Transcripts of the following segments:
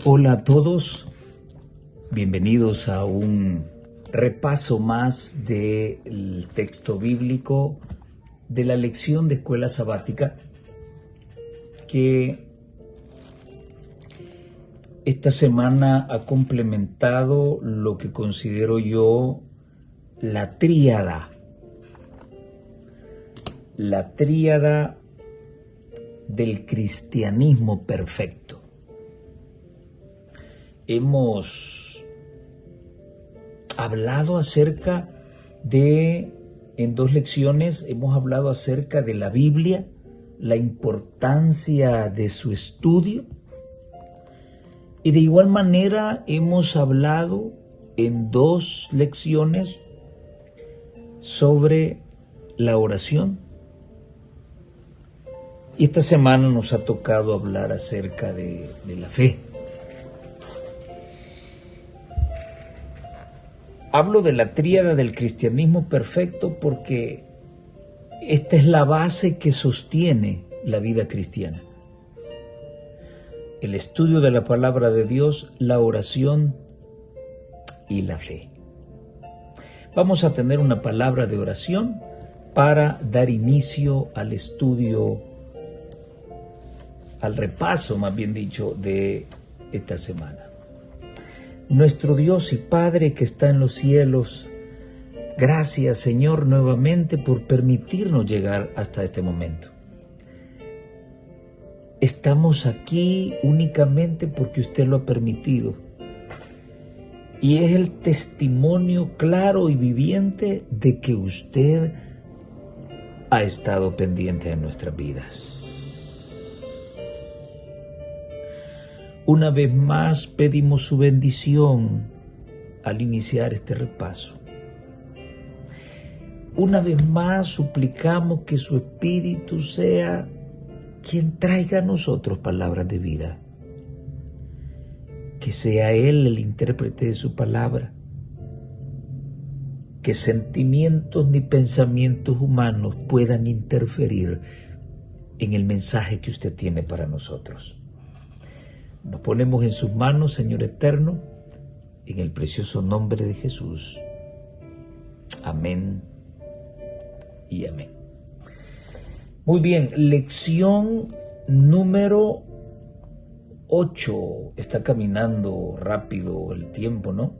Hola a todos, bienvenidos a un repaso más del texto bíblico de la lección de escuela sabática que esta semana ha complementado lo que considero yo la tríada del cristianismo perfecto. Hemos hablado en 2 lecciones, hemos hablado acerca de la Biblia, la importancia de su estudio, y de igual manera hemos hablado en 2 lecciones sobre la oración. Y esta semana nos ha tocado hablar acerca de la fe. Hablo de la tríada del cristianismo perfecto porque esta es la base que sostiene la vida cristiana. El estudio de la palabra de Dios, la oración y la fe. Vamos a tener una palabra de oración para dar inicio al estudio, al repaso, más bien dicho, de esta semana. Nuestro Dios y Padre que está en los cielos, gracias Señor nuevamente por permitirnos llegar hasta este momento. Estamos aquí únicamente porque usted lo ha permitido. Y es el testimonio claro y viviente de que usted ha estado pendiente de nuestras vidas. Una vez más pedimos su bendición al iniciar este repaso. Una vez más suplicamos que su Espíritu sea quien traiga a nosotros palabras de vida. Que sea Él el intérprete de su palabra. Que sentimientos ni pensamientos humanos puedan interferir en el mensaje que usted tiene para nosotros. Nos ponemos en sus manos, Señor eterno, en el precioso nombre de Jesús. Amén y amén. Muy bien, lección número 8. Está caminando rápido el tiempo, ¿no?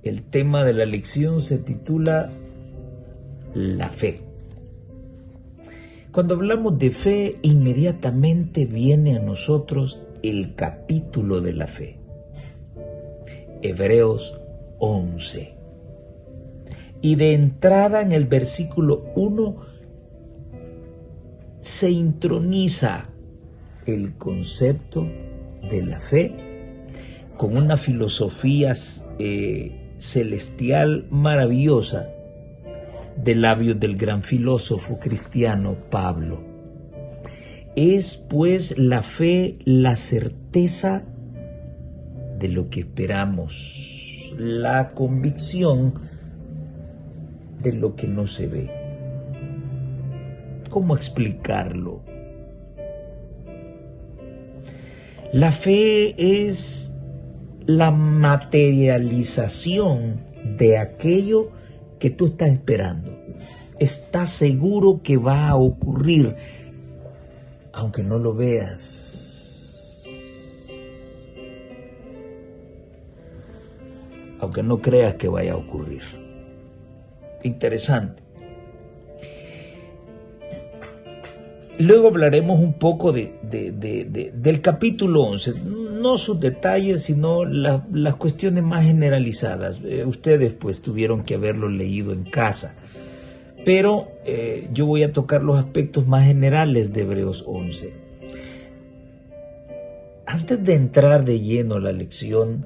El tema de la lección se titula La fe. Cuando hablamos de fe, inmediatamente viene a nosotros el capítulo de la fe. Hebreos 11. Y de entrada en el versículo 1 se introniza el concepto de la fe con una filosofía celestial maravillosa de labios del gran filósofo cristiano Pablo. Es pues la fe la certeza de lo que esperamos, la convicción de lo que no se ve. ¿Cómo explicarlo? La fe es la materialización de aquello que tú estás esperando. Estás seguro que va a ocurrir, aunque no lo veas, aunque no creas que vaya a ocurrir. Interesante. Luego hablaremos un poco del capítulo 11, no sus detalles, sino las cuestiones más generalizadas. Ustedes pues tuvieron que haberlo leído en casa, pero yo voy a tocar los aspectos más generales de Hebreos 11. Antes de entrar de lleno a la lección,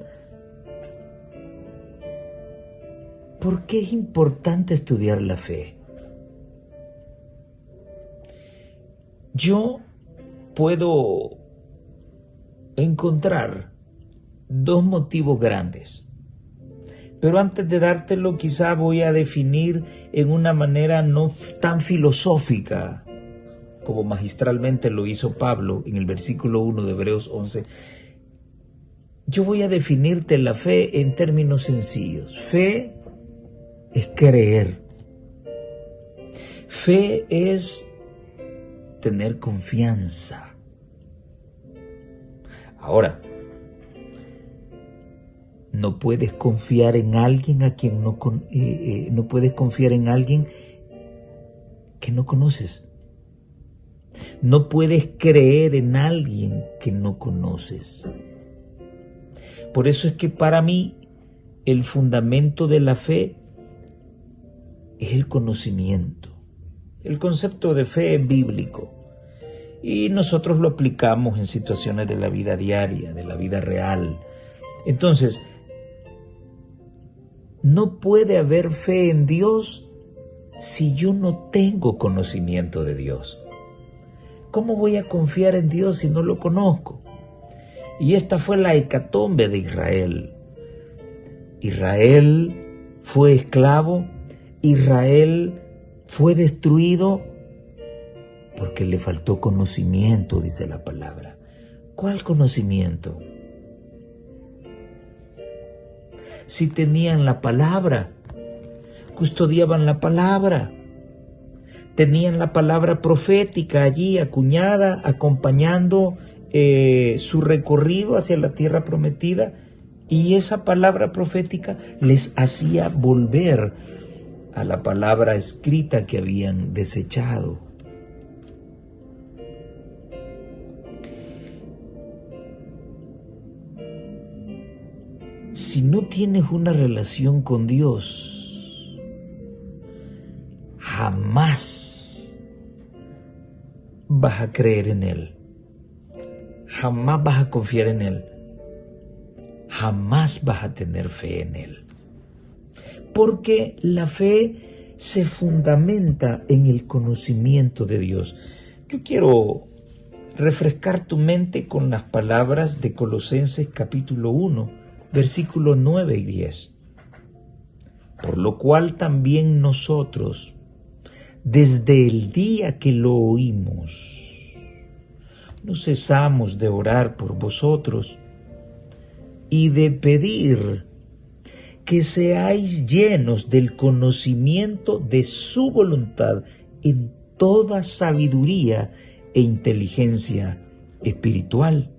¿por qué es importante estudiar la fe? Yo puedo encontrar 2 motivos grandes, pero antes de dártelo quizá voy a definir en una manera no tan filosófica como magistralmente lo hizo Pablo en el versículo 1 de Hebreos 11, yo voy a definirte la fe en términos sencillos. Fe es creer. Fe es tener confianza. Ahora, no puedes confiar en alguien a quien no puedes confiar en alguien que no conoces. No puedes creer en alguien que no conoces. Por eso es que para mí el fundamento de la fe es el conocimiento. El concepto de fe es bíblico y nosotros lo aplicamos en situaciones de la vida diaria, de la vida real. Entonces, no puede haber fe en Dios si yo no tengo conocimiento de Dios. ¿Cómo voy a confiar en Dios si no lo conozco? Y esta fue la hecatombe de Israel. Israel fue esclavo, Israel fue destruido porque le faltó conocimiento, dice la palabra. ¿Cuál conocimiento? Si tenían la palabra, custodiaban la palabra, tenían la palabra profética allí acuñada, acompañando su recorrido hacia la tierra prometida, y esa palabra profética les hacía volver a la palabra escrita que habían desechado. Si no tienes una relación con Dios, jamás vas a creer en Él. Jamás vas a confiar en Él. Jamás vas a tener fe en Él. Porque la fe se fundamenta en el conocimiento de Dios. Yo quiero refrescar tu mente con las palabras de Colosenses capítulo 1, versículos 9 y 10. Por lo cual también nosotros, desde el día que lo oímos, no cesamos de orar por vosotros y de pedir que seáis llenos del conocimiento de su voluntad en toda sabiduría e inteligencia espiritual.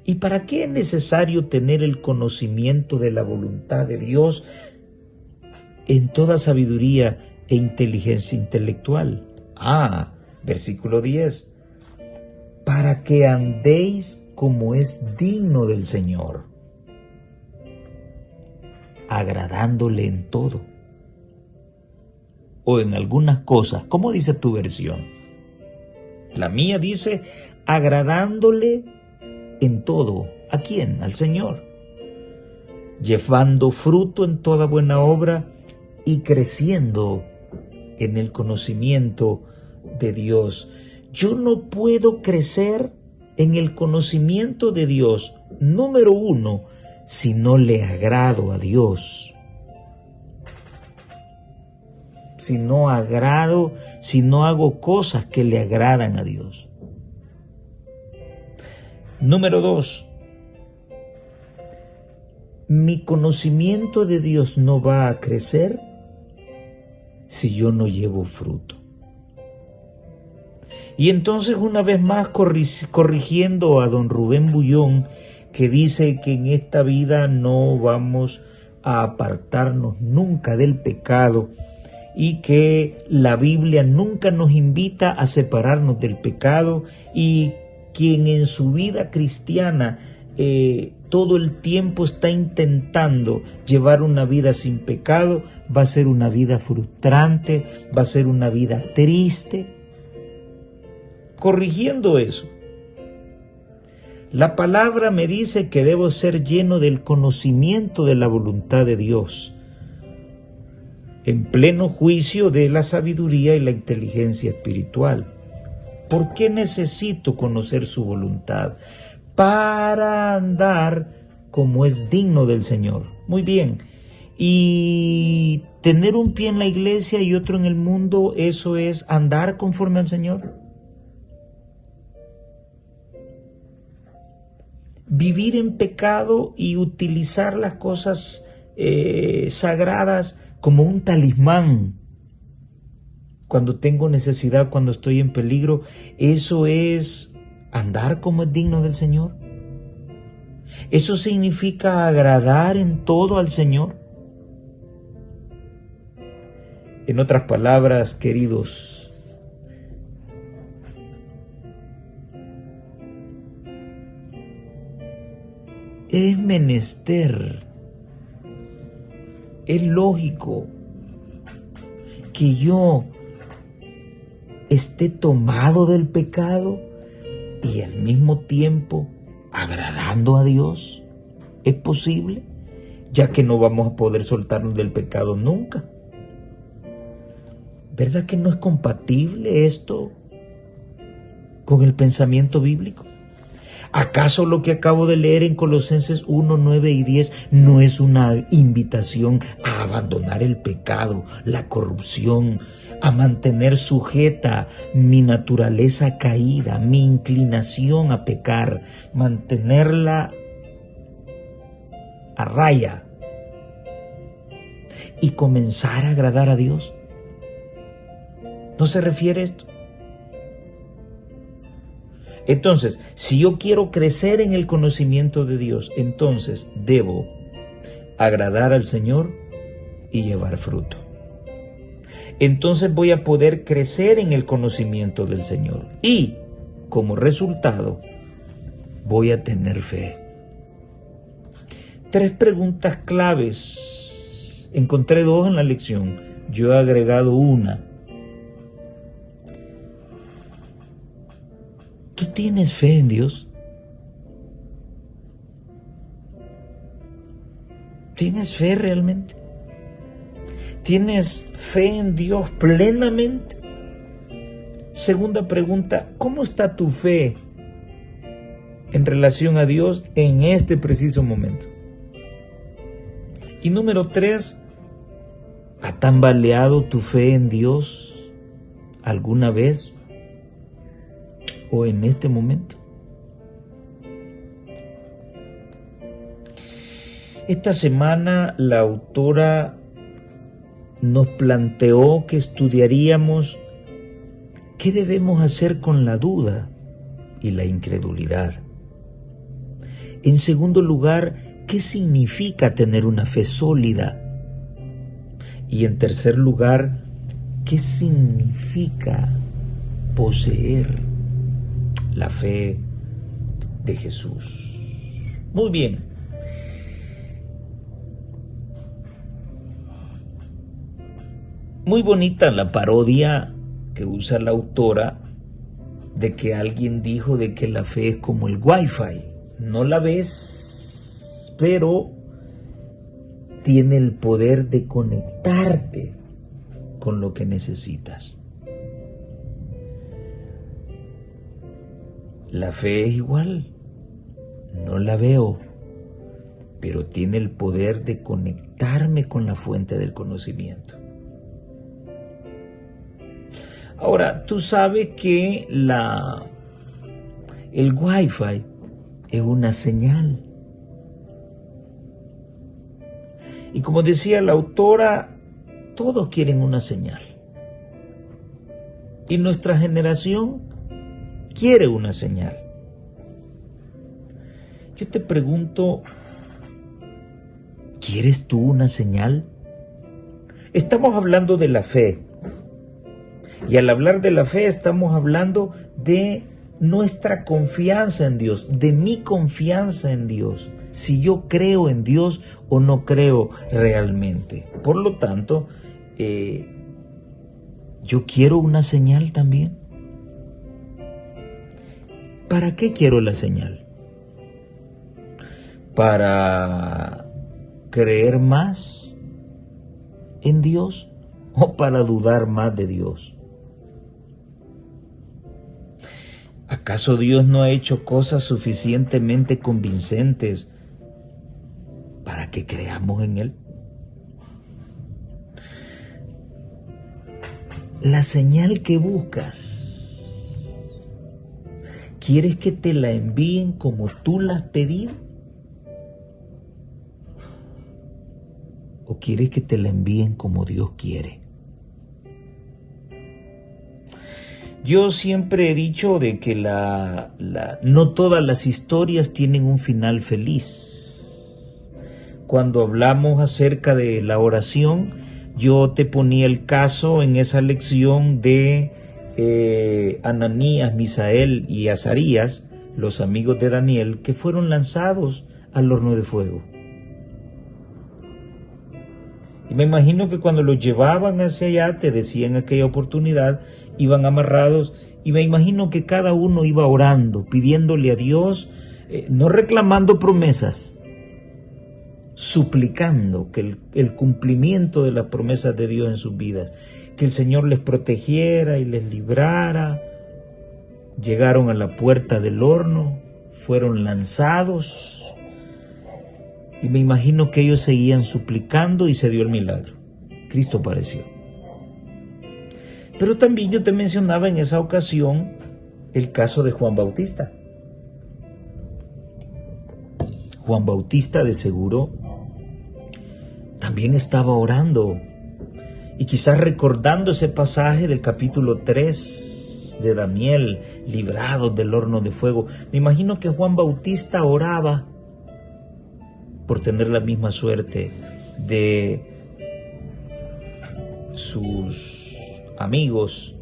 ¿Y para qué es necesario tener el conocimiento de la voluntad de Dios en toda sabiduría e inteligencia intelectual? Versículo 10. Para que andéis como es digno del Señor, agradándole en todo. O en algunas cosas, ¿cómo dice tu versión? La mía dice, agradándole en todo. ¿A quién? Al Señor. Llevando fruto en toda buena obra y creciendo en el conocimiento de Dios. Yo no puedo crecer en el conocimiento de Dios, número uno, si no le agrado a Dios. Si no hago cosas que le agradan a Dios. Número 2, mi conocimiento de Dios no va a crecer si yo no llevo fruto. Y entonces una vez más corrigiendo a don Rubén Bullón, que dice que en esta vida no vamos a apartarnos nunca del pecado y que la Biblia nunca nos invita a separarnos del pecado, y quien en su vida cristiana todo el tiempo está intentando llevar una vida sin pecado, va a ser una vida frustrante, va a ser una vida triste. Corrigiendo eso, la palabra me dice que debo ser lleno del conocimiento de la voluntad de Dios, en pleno juicio de la sabiduría y la inteligencia espiritual. ¿Por qué necesito conocer su voluntad? Para andar como es digno del Señor. Muy bien, Y tener un pie en la iglesia y otro en el mundo, ¿eso es andar conforme al Señor? Vivir en pecado y utilizar las cosas sagradas como un talismán cuando tengo necesidad, cuando estoy en peligro, ¿eso es andar como es digno del Señor? ¿Eso significa agradar en todo al Señor? En otras palabras, queridos, es menester, es lógico que yo esté tomado del pecado y al mismo tiempo agradando a Dios. ¿Es posible? Ya que no vamos a poder soltarnos del pecado nunca. ¿Verdad que no es compatible esto con el pensamiento bíblico? ¿Acaso lo que acabo de leer en Colosenses 1, 9 y 10 no es una invitación a abandonar el pecado, la corrupción, a mantener sujeta mi naturaleza caída, mi inclinación a pecar, mantenerla a raya y comenzar a agradar a Dios? ¿No se refiere a esto? Entonces, si yo quiero crecer en el conocimiento de Dios, entonces debo agradar al Señor y llevar fruto. Entonces voy a poder crecer en el conocimiento del Señor y, como resultado, voy a tener fe. 3 preguntas claves. Encontré 2 en la lección. Yo he agregado una. ¿Tú tienes fe en Dios? ¿Tienes fe realmente? ¿Tienes fe en Dios plenamente? Segunda pregunta, ¿cómo está tu fe en relación a Dios en este preciso momento? Y número 3, ¿ha tambaleado tu fe en Dios alguna vez o en este momento? Esta semana la autora nos planteó que estudiaríamos qué debemos hacer con la duda y la incredulidad. En segundo lugar, ¿qué significa tener una fe sólida? Y en tercer lugar, ¿qué significa poseer la fe de Jesús? Muy bien. Muy bonita la parodia que usa la autora de que alguien dijo de que la fe es como el Wi-Fi. No la ves, pero tiene el poder de conectarte con lo que necesitas. La fe es igual. No la veo, pero tiene el poder de conectarme con la fuente del conocimiento. Ahora, tú sabes que el Wi-Fi es una señal. Y como decía la autora, todos quieren una señal. Y nuestra generación quiere una señal. Yo te pregunto, ¿quieres tú una señal? Estamos hablando de la fe. Y al hablar de la fe estamos hablando de nuestra confianza en Dios, de mi confianza en Dios, si yo creo en Dios o no creo realmente. Por lo tanto, yo quiero una señal también. ¿Para qué quiero la señal? ¿Para creer más en Dios o para dudar más de Dios? ¿Acaso Dios no ha hecho cosas suficientemente convincentes para que creamos en Él? la señal que buscas, ¿quieres que te la envíen como tú la has pedido? ¿O quieres que te la envíen como Dios quiere? Yo siempre he dicho de que no todas las historias tienen un final feliz. Cuando hablamos acerca de la oración, yo te ponía el caso en esa lección de Ananías, Misael y Azarías, los amigos de Daniel, que fueron lanzados al horno de fuego. Y me imagino que cuando los llevaban hacia allá, te decían en aquella oportunidad, iban amarrados, y me imagino que cada uno iba orando, pidiéndole a Dios, no reclamando promesas, suplicando que el cumplimiento de las promesas de Dios en sus vidas, que el Señor les protegiera y les librara. Llegaron a la puerta del horno, fueron lanzados, y me imagino que ellos seguían suplicando y se dio el milagro. Cristo apareció. Pero también yo te mencionaba en esa ocasión el caso de Juan Bautista. Juan Bautista de seguro también estaba orando y quizás recordando ese pasaje del capítulo 3 de Daniel, librados del horno de fuego. Me imagino que Juan Bautista oraba por tener la misma suerte de sus amigos,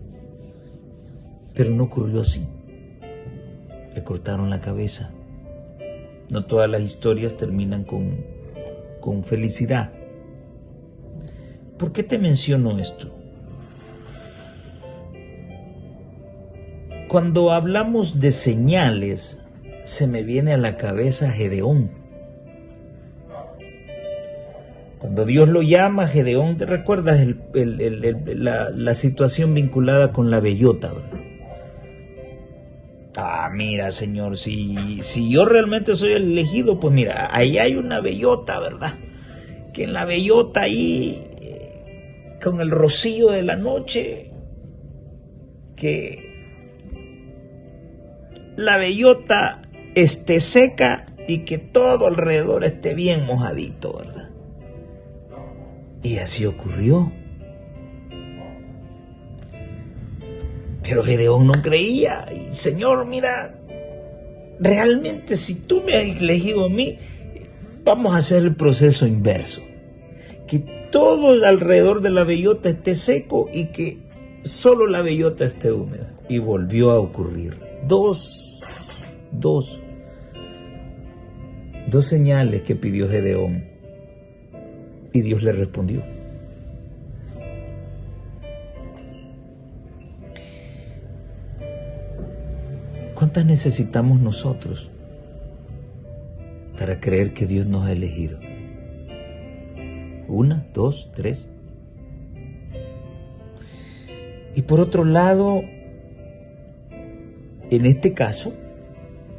pero no ocurrió así. Le cortaron la cabeza. No todas las historias terminan con felicidad. ¿Por qué te menciono esto? Cuando hablamos de señales, se me viene a la cabeza Gedeón. Cuando Dios lo llama, Gedeón, ¿te recuerdas la situación vinculada con la bellota, verdad? Mira, Señor, si yo realmente soy el elegido, pues mira, ahí hay una bellota, ¿verdad? Que en la bellota ahí, con el rocío de la noche, que la bellota esté seca y que todo alrededor esté bien mojadito, ¿verdad? Y así ocurrió. Pero Gedeón no creía. Y Señor, mira, realmente si tú me has elegido a mí, vamos a hacer el proceso inverso. Que todo alrededor de la bellota esté seco y que solo la bellota esté húmeda. Y volvió a ocurrir. Dos señales que pidió Gedeón. Y Dios le respondió. ¿Cuántas necesitamos nosotros para creer que Dios nos ha elegido? 1, 2, 3. Y por otro lado, en este caso,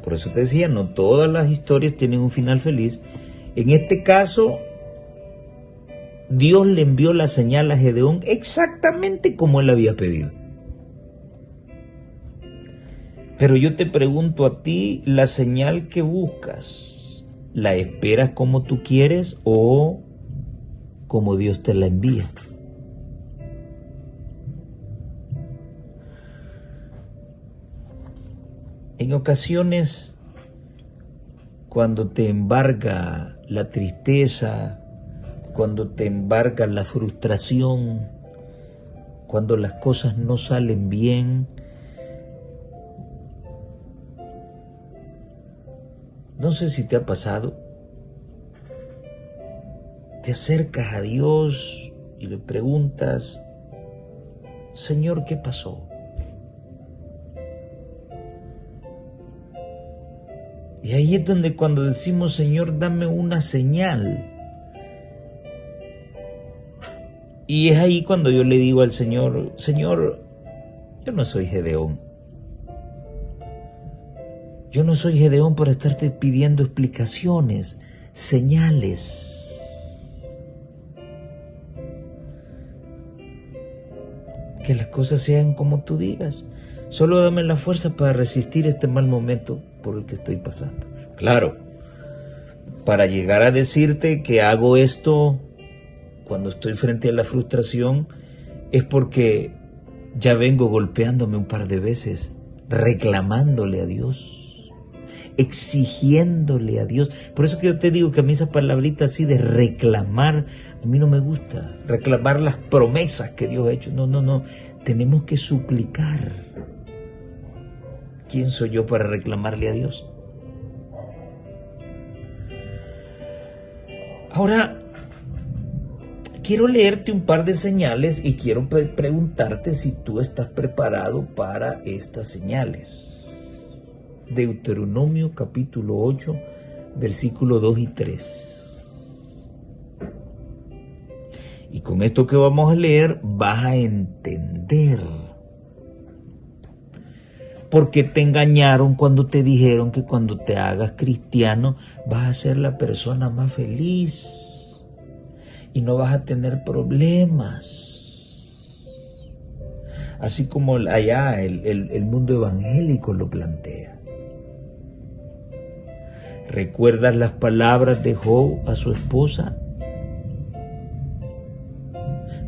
por eso te decía, no todas las historias tienen un final feliz. En este caso, Dios le envió la señal a Gedeón exactamente como él había pedido. Pero yo te pregunto a ti, la señal que buscas, ¿la esperas como tú quieres o como Dios te la envía? En ocasiones, cuando te embarga la tristeza, cuando te embarga la frustración, cuando las cosas no salen bien, no sé si te ha pasado, te acercas a Dios y le preguntas, Señor, ¿qué pasó? Y ahí es donde cuando decimos, Señor, dame una señal. Y es ahí cuando yo le digo al Señor, Señor, yo no soy Gedeón. Yo no soy Gedeón para estarte pidiendo explicaciones, señales. que las cosas sean como tú digas. Solo dame la fuerza para resistir este mal momento por el que estoy pasando. Claro, para llegar a decirte que hago esto cuando estoy frente a la frustración es porque ya vengo golpeándome un par de veces, reclamándole a Dios, exigiéndole a Dios. Por eso que yo te digo que a mí esa palabrita así de reclamar, a mí no me gusta. Reclamar las promesas que Dios ha hecho. No. Tenemos que suplicar. ¿Quién soy yo para reclamarle a Dios? Ahora, quiero leerte un par de señales y quiero preguntarte si tú estás preparado para estas señales. Deuteronomio capítulo 8, versículo 2 y 3. Y con esto que vamos a leer vas a entender por qué te engañaron cuando te dijeron que cuando te hagas cristiano vas a ser la persona más feliz y no vas a tener problemas, así como allá el mundo evangélico lo plantea. ¿Recuerdas las palabras de Job a su esposa?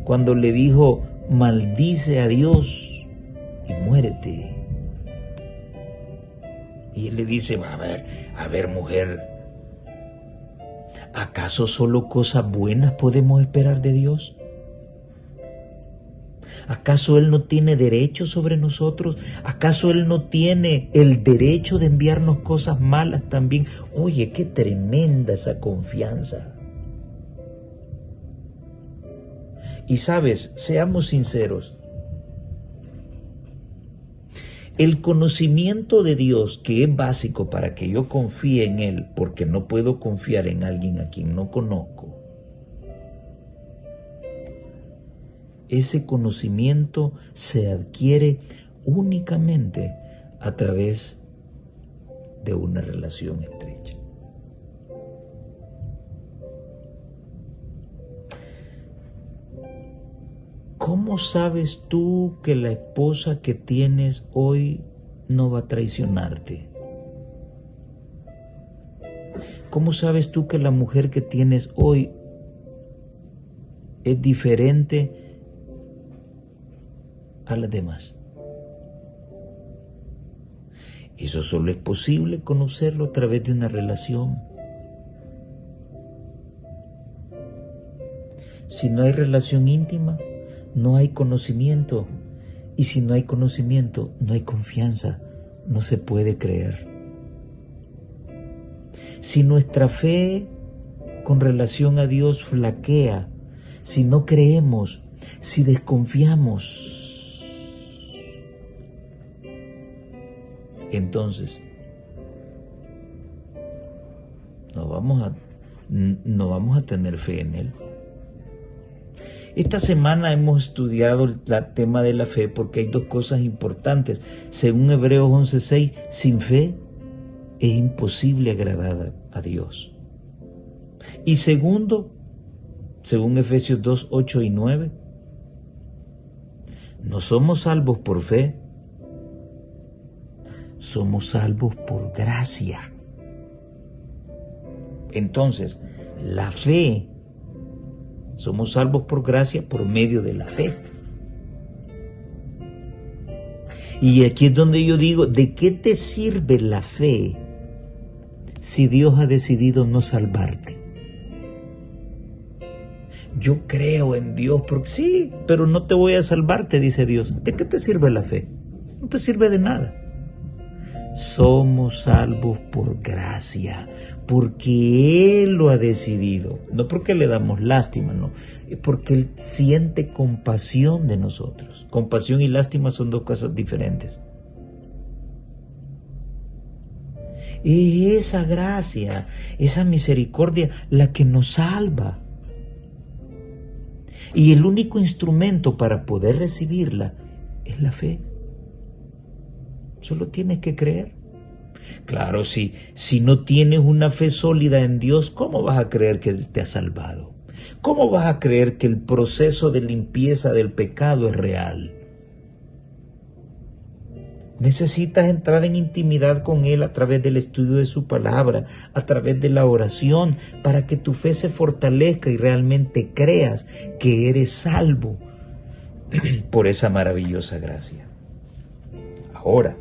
Cuando le dijo, maldice a Dios y muérete. Y él le dice, a ver mujer, ¿acaso solo cosas buenas podemos esperar de Dios? ¿Acaso Él no tiene derecho sobre nosotros? ¿Acaso Él no tiene el derecho de enviarnos cosas malas también? Oye, qué tremenda esa confianza. Y sabes, seamos sinceros, el conocimiento de Dios, que es básico para que yo confíe en Él, porque no puedo confiar en alguien a quien no conozco, ese conocimiento se adquiere únicamente a través de una relación estrecha. ¿Cómo sabes tú que la esposa que tienes hoy no va a traicionarte? ¿Cómo sabes tú que la mujer que tienes hoy es diferente a las demás? Eso solo es posible conocerlo a través de una relación. Si no hay relación íntima, no hay conocimiento, y si no hay conocimiento, no hay confianza, no se puede creer. Si nuestra fe con relación a Dios flaquea, si no creemos, si desconfiamos, entonces no vamos a tener fe en Él. Esta semana hemos estudiado el tema de la fe porque hay dos cosas importantes. Según Hebreos 11:6, sin fe es imposible agradar a Dios. Y segundo, según Efesios 2:8 y 9, no somos salvos por fe, somos salvos por gracia. Entonces, la fe, somos salvos por gracia por medio de la fe. Y aquí es donde yo digo, ¿de qué te sirve la fe si Dios ha decidido no salvarte? Yo creo en Dios, porque sí, pero no te voy a salvar, te dice Dios. ¿De qué te sirve la fe? No te sirve de nada. Somos salvos por gracia, porque Él lo ha decidido, no porque le damos lástima, no, es porque Él siente compasión de nosotros. Compasión y lástima son dos cosas diferentes. Es esa gracia, esa misericordia la que nos salva. Y el único instrumento para poder recibirla es la fe. Solo tienes que creer. Claro, si no tienes una fe sólida en Dios, ¿cómo vas a creer que Él te ha salvado? ¿Cómo vas a creer que el proceso de limpieza del pecado es real? Necesitas entrar en intimidad con Él a través del estudio de su palabra, a través de la oración, para que tu fe se fortalezca y realmente creas que eres salvo por esa maravillosa gracia. Ahora,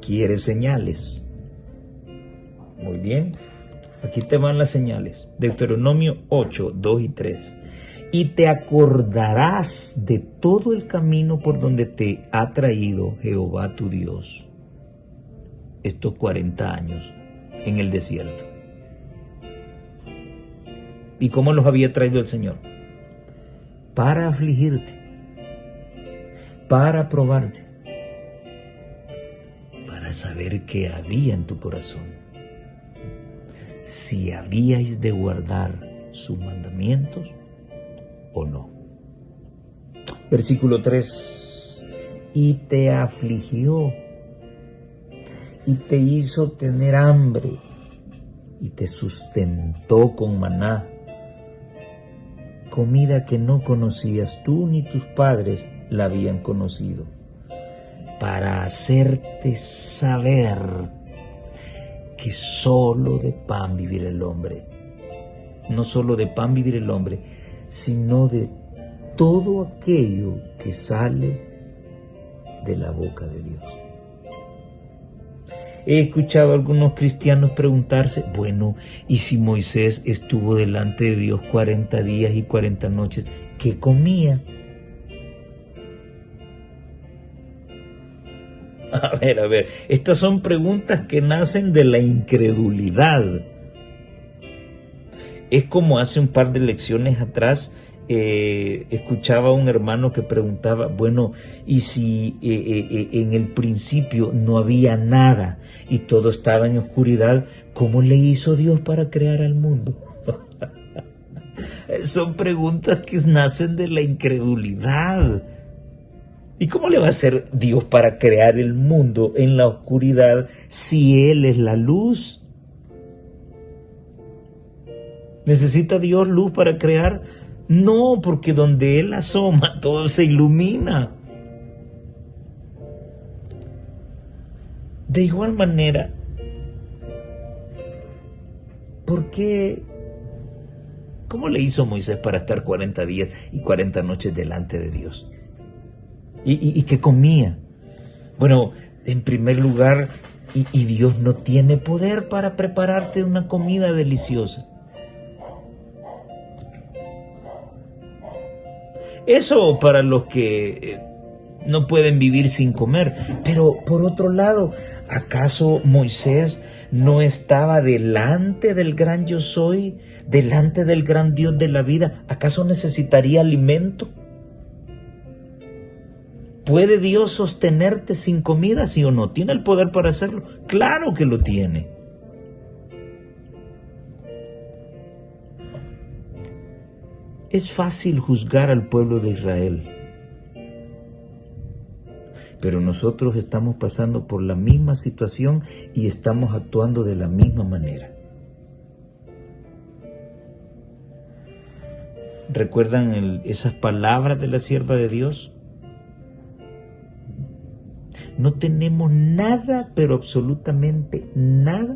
¿quieres señales? Muy bien, aquí te van las señales. Deuteronomio 8, 2 y 3. Y te acordarás de todo el camino por donde te ha traído Jehová tu Dios estos 40 años en el desierto. ¿Y cómo los había traído el Señor? Para afligirte, para probarte, para saber qué había en tu corazón, si habíais de guardar sus mandamientos o no. Versículo 3. Y te afligió, y te hizo tener hambre, y te sustentó con maná, comida que no conocías tú ni tus padres la habían conocido, para hacerte saber que solo de pan vivirá el hombre. No solo de pan vivir el hombre, sino de todo aquello que sale de la boca de Dios. He escuchado a algunos cristianos preguntarse, bueno, ¿y si Moisés estuvo delante de Dios 40 días y 40 noches, qué comía? A ver, estas son preguntas que nacen de la incredulidad. Es como hace un par de lecciones atrás escuchaba a un hermano que preguntaba, bueno, ¿y si en el principio no había nada y todo estaba en oscuridad, cómo le hizo Dios para crear al mundo? Son preguntas que nacen de la incredulidad. ¿Y cómo le va a hacer Dios para crear el mundo en la oscuridad si Él es la luz? ¿Necesita Dios luz para crear? No, porque donde Él asoma todo se ilumina. De igual manera, ¿por qué? ¿Cómo le hizo Moisés para estar 40 días y 40 noches delante de Dios? ¿Y qué comía? Bueno, en primer lugar, y Dios no tiene poder para prepararte una comida deliciosa. Eso para los que no pueden vivir sin comer. Pero por otro lado, ¿acaso Moisés no estaba delante del gran yo soy, delante del gran Dios de la vida? ¿Acaso necesitaría alimento? ¿Puede Dios sostenerte sin comida, sí o no? ¿Tiene el poder para hacerlo? Claro que lo tiene. Es fácil juzgar al pueblo de Israel, pero nosotros estamos pasando por la misma situación y estamos actuando de la misma manera. ¿Recuerdan esas palabras de la sierva de Dios? No tenemos nada, pero absolutamente nada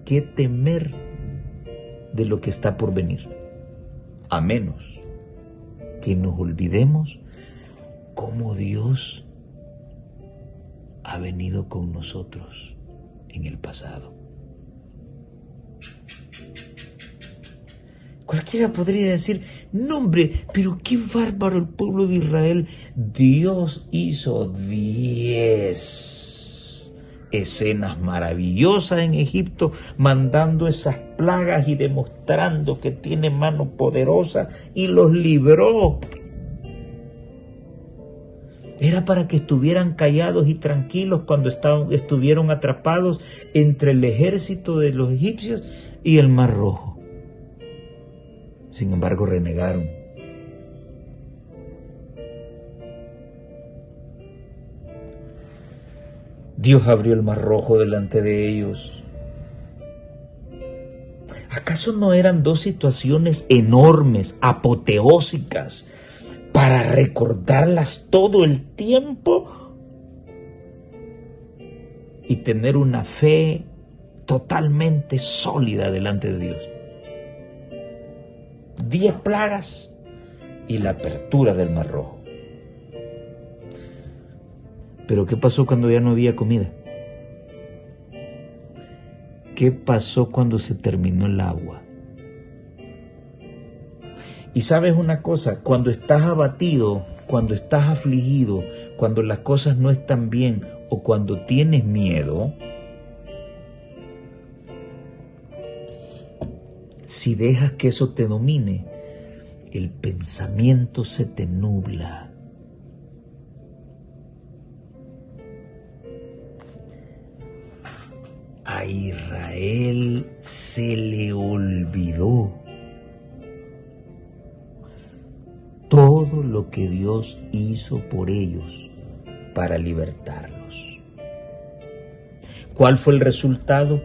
que temer de lo que está por venir, a menos que nos olvidemos cómo Dios ha venido con nosotros en el pasado. Cualquiera podría decir, no hombre, pero qué bárbaro el pueblo de Israel. Dios hizo 10 escenas maravillosas en Egipto, mandando esas plagas y demostrando que tiene mano poderosa y los libró. Era para que estuvieran callados y tranquilos cuando estuvieron atrapados entre el ejército de los egipcios y el Mar Rojo. Sin embargo, renegaron. Dios abrió el Mar Rojo delante de ellos. ¿Acaso no eran dos situaciones enormes, apoteósicas, para recordarlas todo el tiempo? y tener una fe totalmente sólida delante de Dios. 10 plagas y la apertura del Mar Rojo. Pero ¿qué pasó cuando ya no había comida? ¿Qué pasó cuando se terminó el agua? Y sabes una cosa, cuando estás abatido, cuando estás afligido, cuando las cosas no están bien o cuando tienes miedo, si dejas que eso te domine, el pensamiento se te nubla. A Israel se le olvidó todo lo que Dios hizo por ellos para libertarlos. ¿Cuál fue el resultado?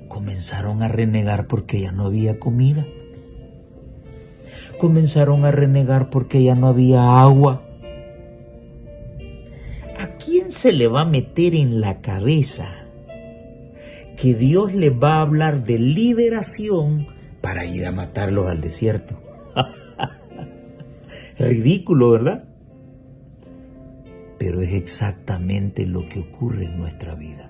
Comenzaron a renegar porque ya no había comida. Comenzaron a renegar porque ya no había agua. ¿A quién se le va a meter en la cabeza que Dios les va a hablar de liberación para ir a matarlos al desierto? Ridículo, ¿verdad? Pero es exactamente lo que ocurre en nuestra vida.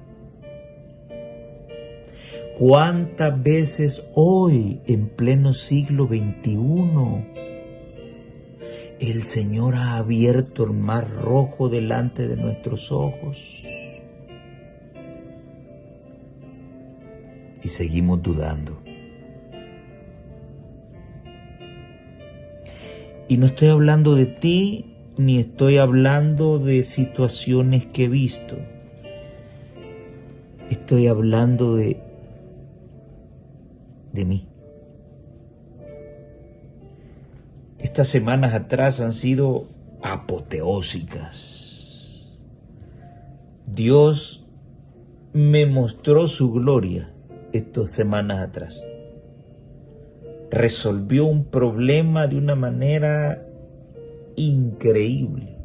¿Cuántas veces hoy, en pleno siglo XXI, el Señor ha abierto el Mar Rojo delante de nuestros ojos? Y seguimos dudando. Y no estoy hablando de ti, ni estoy hablando de situaciones que he visto. Estoy hablando de mí. Estas semanas atrás han sido apoteósicas. Dios me mostró su gloria estas semanas atrás. Resolvió un problema de una manera increíble.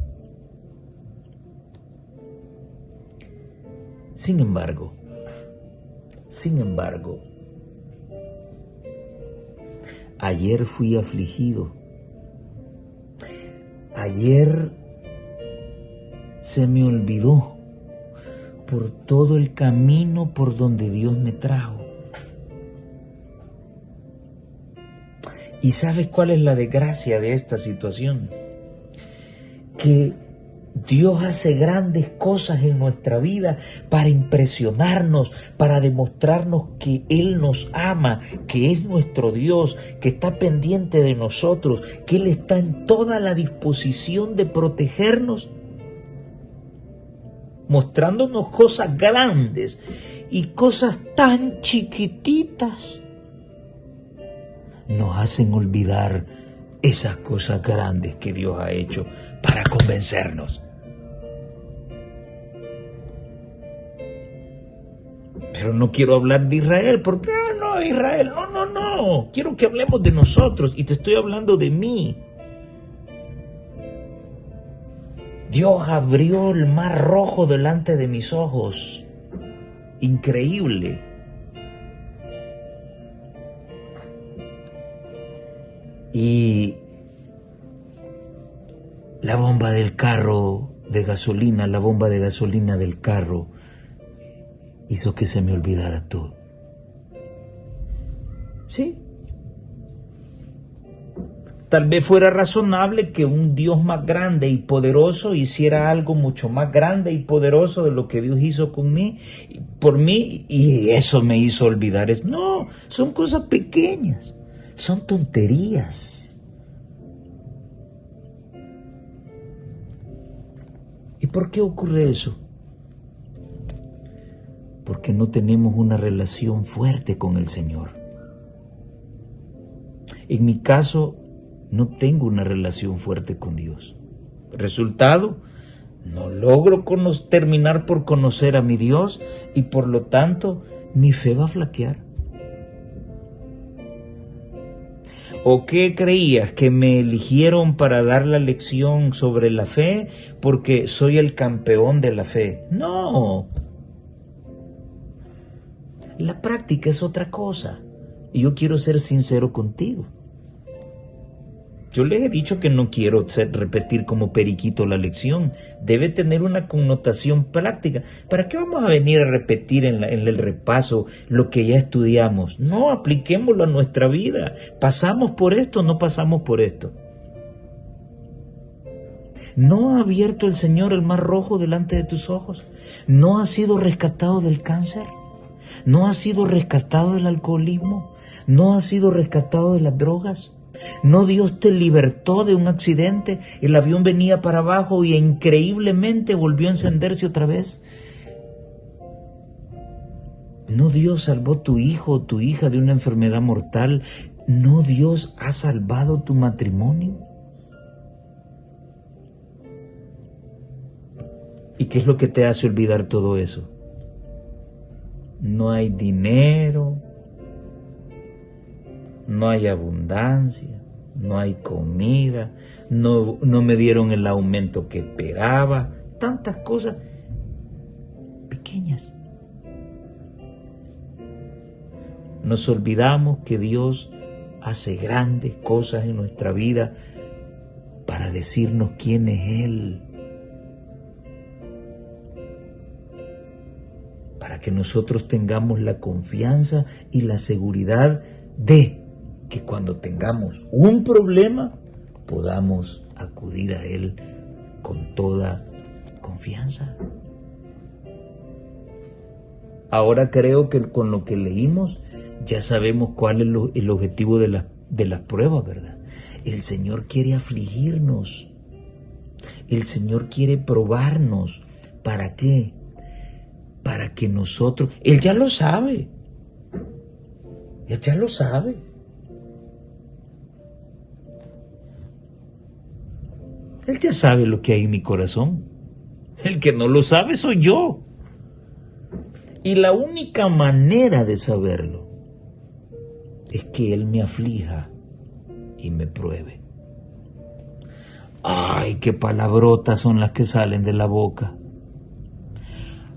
Sin embargo, ayer fui afligido. Ayer se me olvidó por todo el camino por donde Dios me trajo. ¿Y sabes cuál es la desgracia de esta situación? Que Dios hace grandes cosas en nuestra vida para impresionarnos, para demostrarnos que Él nos ama, que es nuestro Dios, que está pendiente de nosotros, que Él está en toda la disposición de protegernos, mostrándonos cosas grandes y cosas tan chiquititas. Nos hacen olvidar esas cosas grandes que Dios ha hecho para convencernos. Pero no quiero hablar de Israel, porque no, Israel, no. Quiero que hablemos de nosotros y te estoy hablando de mí. Dios abrió el Mar Rojo delante de mis ojos. Increíble. Y la bomba del carro de gasolina, la bomba de gasolina del carro hizo que se me olvidara todo. Sí. Tal vez fuera razonable que un Dios más grande y poderoso hiciera algo mucho más grande y poderoso de lo que Dios hizo por mí, y eso me hizo olvidar. No, son cosas pequeñas, son tonterías. ¿Y por qué ocurre eso? Porque no tenemos una relación fuerte con el Señor. En mi caso, no tengo una relación fuerte con Dios. Resultado, no logro terminar por conocer a mi Dios y por lo tanto mi fe va a flaquear. ¿O qué creías? ¿Que me eligieron para dar la lección sobre la fe porque soy el campeón de la fe? No. La práctica es otra cosa. Y yo quiero ser sincero contigo. Yo les he dicho que no quiero repetir como periquito la lección. Debe tener una connotación práctica. ¿Para qué vamos a venir a repetir en el repaso lo que ya estudiamos? No, apliquémoslo a nuestra vida. ¿Pasamos por esto? No pasamos por esto. ¿No ha abierto el Señor el mar rojo delante de tus ojos? ¿No has sido rescatado del cáncer? ¿No has sido rescatado del alcoholismo? ¿No has sido rescatado de las drogas? ¿No Dios te libertó de un accidente? El avión venía para abajo y increíblemente volvió a encenderse otra vez. ¿No Dios salvó tu hijo o tu hija de una enfermedad mortal? ¿No Dios ha salvado tu matrimonio? ¿Y qué es lo que te hace olvidar todo eso? No hay dinero, no hay abundancia, no hay comida, no me dieron el aumento que esperaba, tantas cosas pequeñas. Nos olvidamos que Dios hace grandes cosas en nuestra vida para decirnos quién es Él. Para que nosotros tengamos la confianza y la seguridad de que cuando tengamos un problema podamos acudir a Él con toda confianza. Ahora creo que con lo que leímos ya sabemos cuál es el objetivo de las pruebas, ¿verdad? El Señor quiere afligirnos. El Señor quiere probarnos. ¿Para qué? Para que nosotros... Él ya lo sabe. Él ya lo sabe. Él ya sabe lo que hay en mi corazón. El que no lo sabe soy yo. Y la única manera de saberlo es que Él me aflija y me pruebe. Ay, qué palabrotas son las que salen de la boca.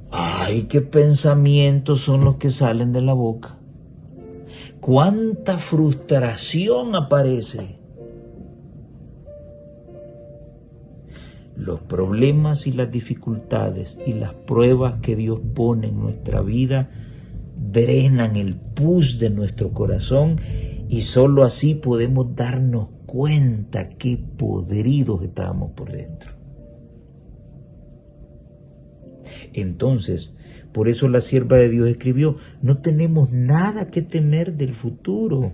Ay, qué pensamientos son los que salen de la boca. Cuánta frustración aparece. Los problemas y las dificultades y las pruebas que Dios pone en nuestra vida drenan el pus de nuestro corazón y solo así podemos darnos cuenta qué podridos estábamos por dentro. Entonces, por eso la sierva de Dios escribió, no tenemos nada que temer del futuro,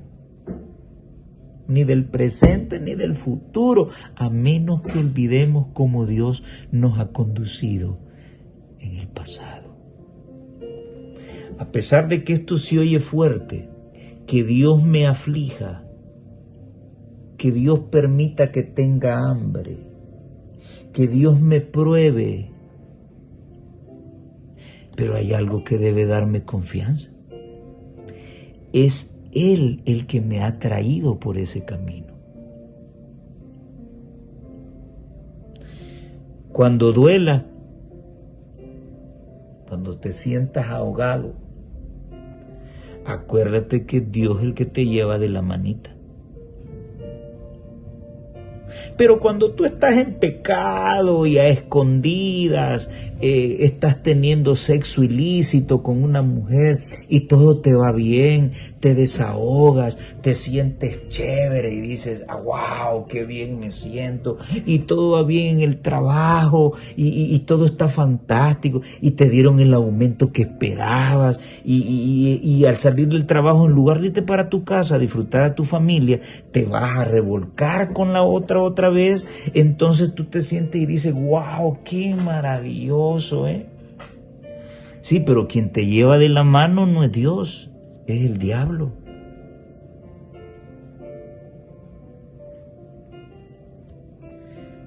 ni del presente, ni del futuro, a menos que olvidemos cómo Dios nos ha conducido en el pasado. A pesar de que esto se oye fuerte, que Dios me aflija, que Dios permita que tenga hambre, que Dios me pruebe, pero hay algo que debe darme confianza. Es Él el que me ha traído por ese camino. Cuando duela, cuando te sientas ahogado, acuérdate que Dios es el que te lleva de la manita. Pero cuando tú estás en pecado y a escondidas, estás teniendo sexo ilícito con una mujer y todo te va bien, te desahogas, te sientes chévere y dices, wow, qué bien me siento, y todo va bien en el trabajo y todo está fantástico y te dieron el aumento que esperabas y al salir del trabajo, en lugar de irte para tu casa a disfrutar a tu familia, te vas a revolcar con la otra vez. Entonces tú te sientes y dices, wow, qué maravilloso, ¿eh? Sí, pero quien te lleva de la mano no es Dios, es el diablo.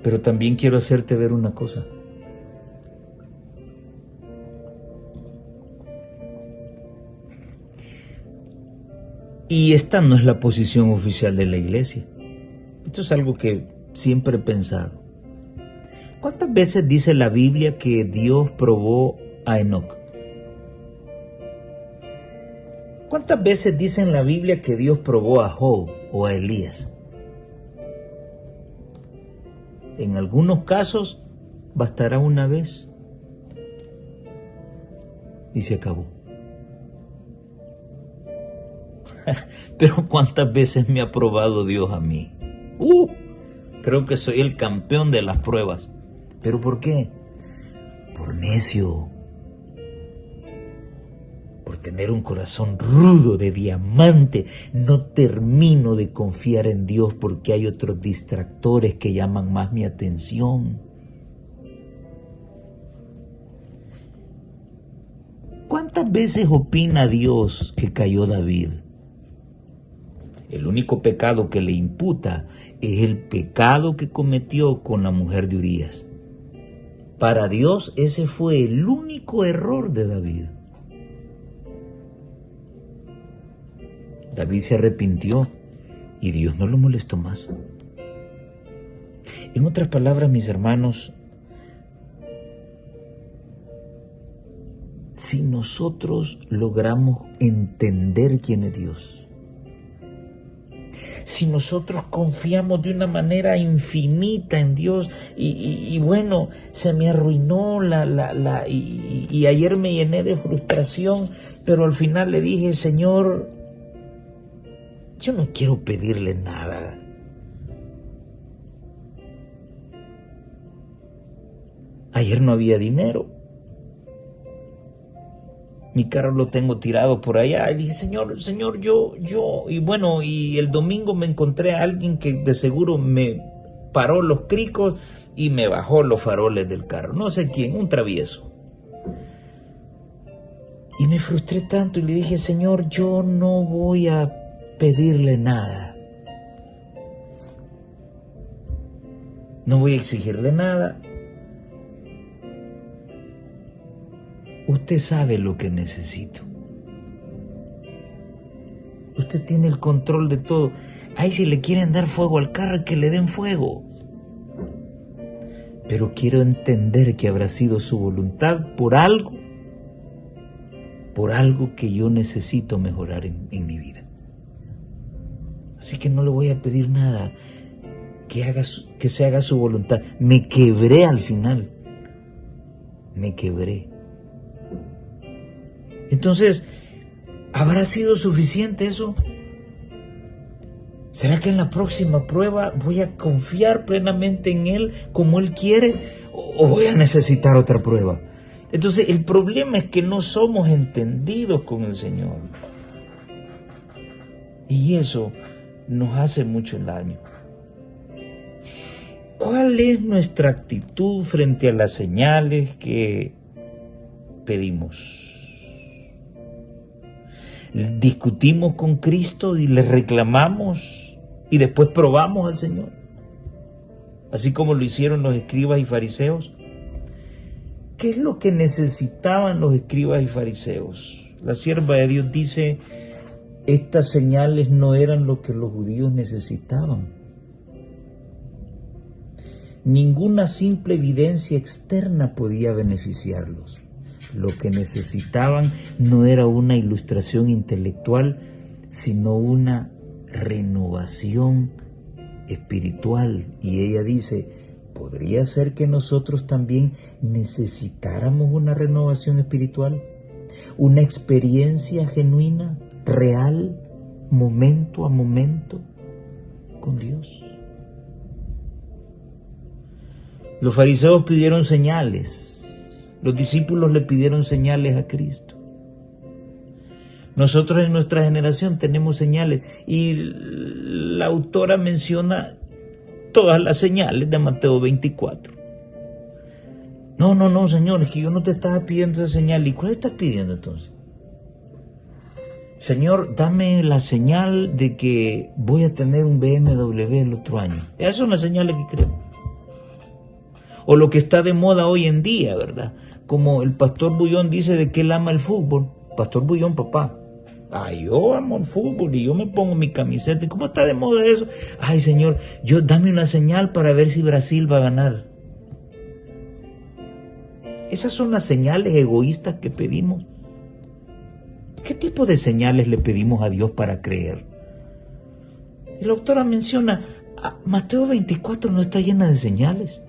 Pero también quiero hacerte ver una cosa. Y esta no es la posición oficial de la iglesia. Esto es algo que siempre he pensado. ¿Cuántas veces dice la Biblia que Dios probó a Enoc? ¿Cuántas veces dice en la Biblia que Dios probó a Job o a Elías? En algunos casos bastará una vez y se acabó. Pero ¿cuántas veces me ha probado Dios a mí? Creo que soy el campeón de las pruebas. ¿Pero por qué? Por necio. Por tener un corazón rudo de diamante. No termino de confiar en Dios porque hay otros distractores que llaman más mi atención. ¿Cuántas veces opina Dios que cayó David? El único pecado que le imputa es el pecado que cometió con la mujer de Urías. Para Dios ese fue el único error de David. David se arrepintió y Dios no lo molestó más. En otras palabras, mis hermanos, si nosotros logramos entender quién es Dios, si nosotros confiamos de una manera infinita en Dios y bueno, se me arruinó y ayer me llené de frustración, pero al final le dije, Señor, yo no quiero pedirle nada. Ayer no había dinero. Mi carro lo tengo tirado por allá. Y dije, Señor, yo. Y bueno, y el domingo me encontré a alguien que de seguro me paró los cricos y me bajó los faroles del carro. No sé quién, un travieso. Y me frustré tanto y le dije, Señor, yo no voy a pedirle nada. No voy a exigirle nada. Usted sabe lo que necesito. Usted tiene el control de todo. Ay, si le quieren dar fuego al carro, que le den fuego. Pero quiero entender que habrá sido su voluntad por algo que yo necesito mejorar en mi vida. Así que no le voy a pedir nada, que se haga su voluntad. Me quebré al final. Me quebré. Entonces, ¿habrá sido suficiente eso? ¿Será que en la próxima prueba voy a confiar plenamente en Él como Él quiere? ¿O voy a necesitar otra prueba? Entonces, el problema es que no somos entendidos con el Señor. Y eso nos hace mucho daño. ¿Cuál es nuestra actitud frente a las señales que pedimos? Discutimos con Cristo y le reclamamos y después probamos al Señor, así como lo hicieron los escribas y fariseos. ¿Qué es lo que necesitaban los escribas y fariseos? La sierva de Dios dice, estas señales no eran lo que los judíos necesitaban. Ninguna simple evidencia externa podía beneficiarlos. Lo que necesitaban no era una ilustración intelectual, sino una renovación espiritual. Y ella dice, ¿podría ser que nosotros también necesitáramos una renovación espiritual? Una experiencia genuina, real, momento a momento con Dios. Los fariseos pidieron señales. Los discípulos le pidieron señales a Cristo. Nosotros en nuestra generación tenemos señales y la autora menciona todas las señales de Mateo 24. No, Señor, es que yo no te estaba pidiendo esa señal. ¿Y cuál estás pidiendo entonces? Señor, dame la señal de que voy a tener un BMW el otro año. Esas son las señales que creo. O lo que está de moda hoy en día, ¿verdad? Como el pastor Bullón dice de que él ama el fútbol. Pastor Bullón, papá. Ay, yo amo el fútbol y yo me pongo mi camiseta. ¿Y cómo está de moda eso? Ay, Señor, dame una señal para ver si Brasil va a ganar. Esas son las señales egoístas que pedimos. ¿Qué tipo de señales le pedimos a Dios para creer? Y la autora menciona, Mateo 24 no está llena de señales.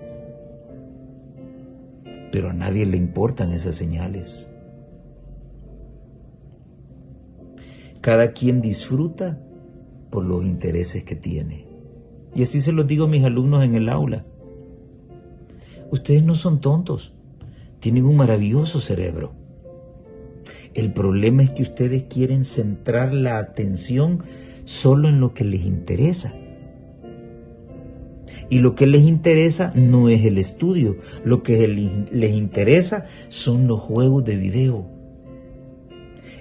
Pero a nadie le importan esas señales. Cada quien disfruta por los intereses que tiene. Y así se los digo a mis alumnos en el aula. Ustedes no son tontos, tienen un maravilloso cerebro. El problema es que ustedes quieren centrar la atención solo en lo que les interesa. Y lo que les interesa no es el estudio, lo que les interesa son los juegos de video.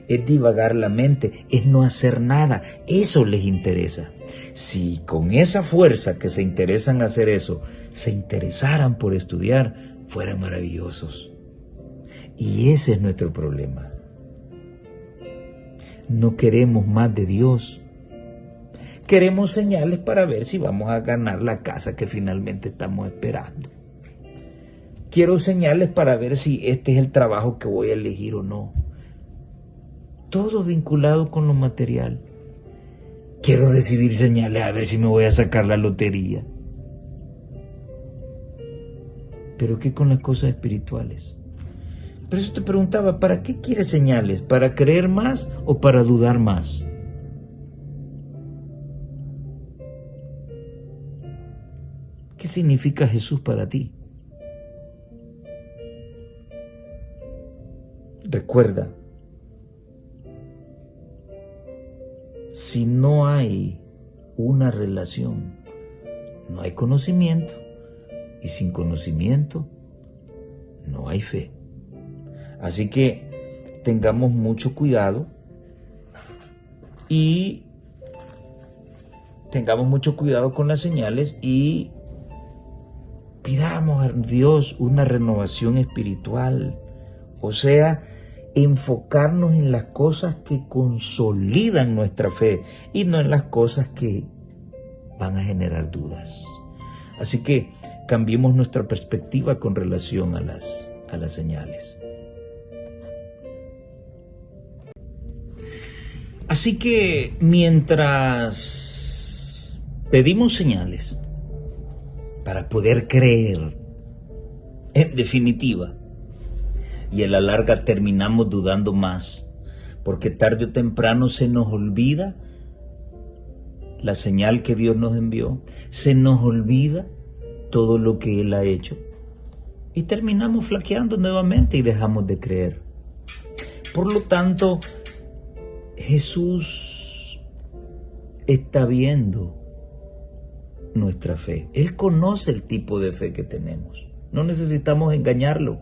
Es divagar la mente, es no hacer nada, eso les interesa. Si con esa fuerza que se interesan hacer eso, se interesaran por estudiar, fueran maravillosos. Y ese es nuestro problema. No queremos más de Dios. Queremos señales para ver si vamos a ganar la casa que finalmente estamos esperando. Quiero señales para ver si este es el trabajo que voy a elegir o no. Todo vinculado con lo material. Quiero recibir señales a ver si me voy a sacar la lotería. Pero ¿qué con las cosas espirituales? Por eso te preguntaba, ¿para qué quieres señales? ¿Para creer más o para dudar más? ¿Qué significa Jesús para ti? Recuerda, si no hay una relación, no hay conocimiento, y sin conocimiento no hay fe. Así que tengamos mucho cuidado y tengamos mucho cuidado con las señales y pidamos a Dios una renovación espiritual, o sea, enfocarnos en las cosas que consolidan nuestra fe y no en las cosas que van a generar dudas. Así que cambiemos nuestra perspectiva con relación a las señales. Así que mientras pedimos señales para poder creer, en definitiva, y a la larga terminamos dudando más, porque tarde o temprano se nos olvida la señal que Dios nos envió, se nos olvida todo lo que Él ha hecho y terminamos flaqueando nuevamente y dejamos de creer. Por lo tanto, Jesús está viendo nuestra fe. Él conoce el tipo de fe que tenemos. No necesitamos engañarlo.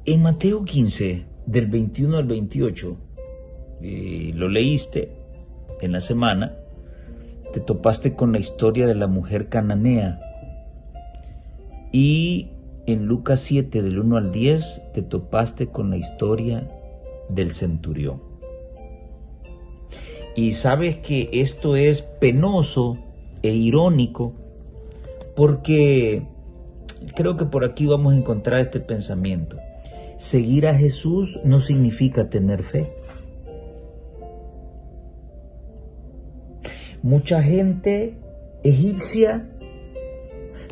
En Mateo 15, del 21 al 28, lo leíste en la semana, te topaste con la historia de la mujer cananea. Y en Lucas 7, del 1 al 10, te topaste con la historia del centurión. Y sabes que esto es penoso e irónico porque creo que por aquí vamos a encontrar este pensamiento. Seguir a Jesús no significa tener fe. Mucha gente egipcia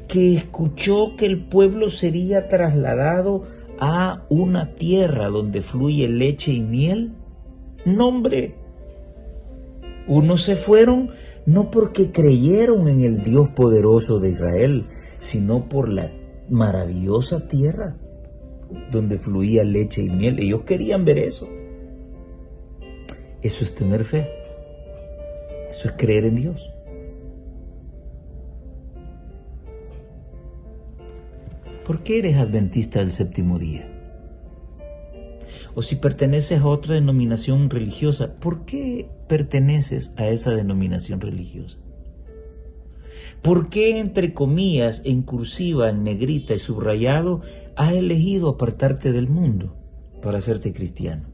que escuchó que el pueblo sería trasladado a una tierra donde fluye leche y miel. No, hombre, unos se fueron no porque creyeron en el Dios poderoso de Israel, sino por la maravillosa tierra donde fluía leche y miel. Ellos querían ver eso. Eso es tener fe. Eso es creer en Dios. ¿Por qué eres adventista del séptimo día? O si perteneces a otra denominación religiosa, ¿por qué perteneces a esa denominación religiosa? ¿Por qué, entre comillas, en cursiva, en negrita y subrayado, has elegido apartarte del mundo para hacerte cristiano?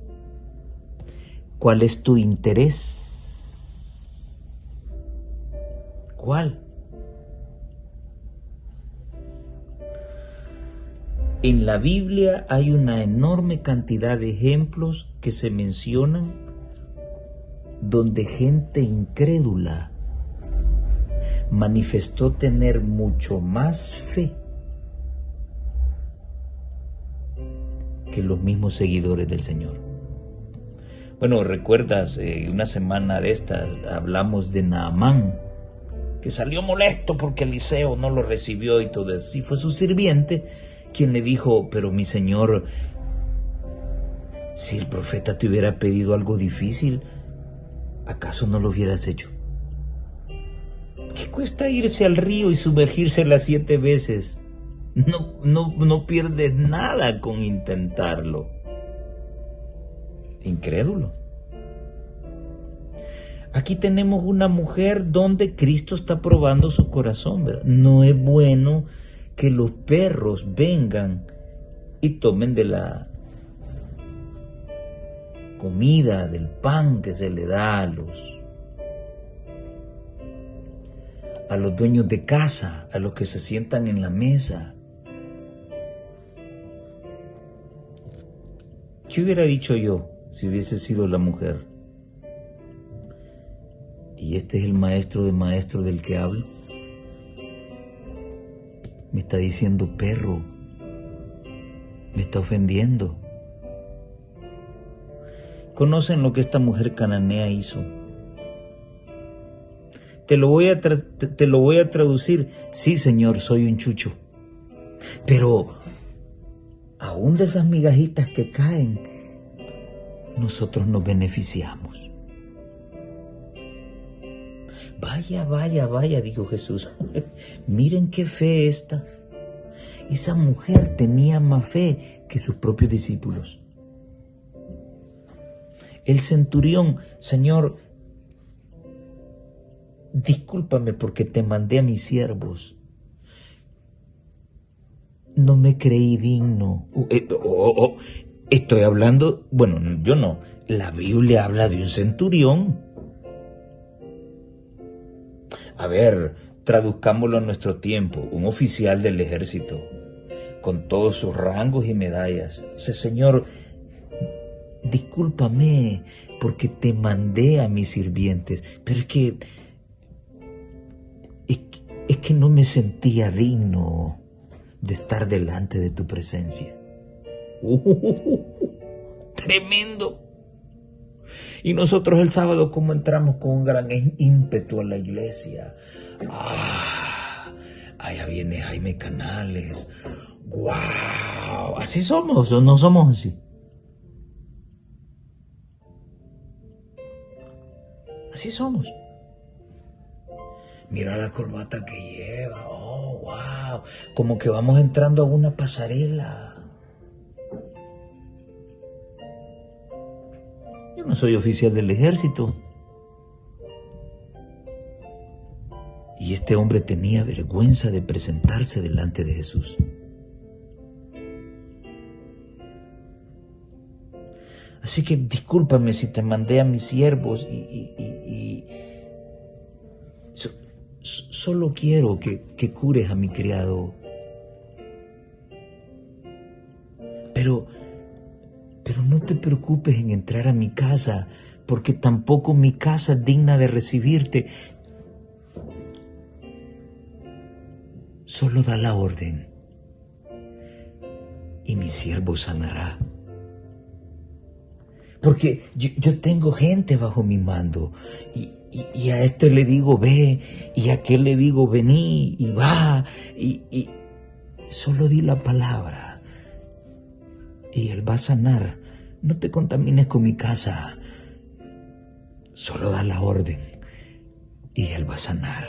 ¿Cuál es tu interés? ¿Cuál? En la Biblia hay una enorme cantidad de ejemplos que se mencionan donde gente incrédula manifestó tener mucho más fe que los mismos seguidores del Señor. Bueno, recuerdas, una semana de estas hablamos de Naamán, que salió molesto porque Eliseo no lo recibió y todo eso. Y fue su sirviente quien le dijo: pero mi señor, si el profeta te hubiera pedido algo difícil, ¿acaso no lo hubieras hecho? ¿Qué cuesta irse al río y sumergirse las 7 veces? No pierdes nada con intentarlo. Incrédulo. Aquí tenemos una mujer donde Cristo está probando su corazón, ¿verdad? No es bueno que los perros vengan y tomen de la comida, del pan que se le da a los dueños de casa, a los que se sientan en la mesa. ¿Qué hubiera dicho yo si hubiese sido la mujer? ¿Y este es el maestro de maestros del que hablo? Me está diciendo perro, me está ofendiendo. ¿Conocen lo que esta mujer cananea hizo? Te lo voy a traducir. Sí, Señor, soy un chucho. Pero aún de esas migajitas que caen, nosotros nos beneficiamos. Vaya, dijo Jesús. Miren qué fe esta. Esa mujer tenía más fe que sus propios discípulos. El centurión: Señor, discúlpame porque te mandé a mis siervos. No me creí digno. Estoy hablando, bueno, yo no. La Biblia habla de un centurión. A ver, traduzcámoslo a nuestro tiempo. Un oficial del ejército, con todos sus rangos y medallas. Señor, discúlpame porque te mandé a mis sirvientes, pero es que no me sentía digno de estar delante de tu presencia. Tremendo. Y nosotros el sábado, ¿cómo entramos con un gran ímpetu a la iglesia? Allá viene Jaime Canales. ¡Guau! ¿Así somos o no somos así? Así somos. Mira la corbata que lleva. ¡Oh, wow! Como que vamos entrando a una pasarela. Yo no soy oficial del ejército. Y este hombre tenía vergüenza de presentarse delante de Jesús. Así que discúlpame si te mandé a mis siervos solo quiero que cures a mi criado. Pero no te preocupes en entrar a mi casa, porque tampoco mi casa es digna de recibirte. Solo da la orden y mi siervo sanará. Porque yo tengo gente bajo mi mando y a este le digo ve y a aquel le digo vení y va y solo di la palabra y él va a sanar. No te contamines con mi casa. Solo da la orden y él va a sanar.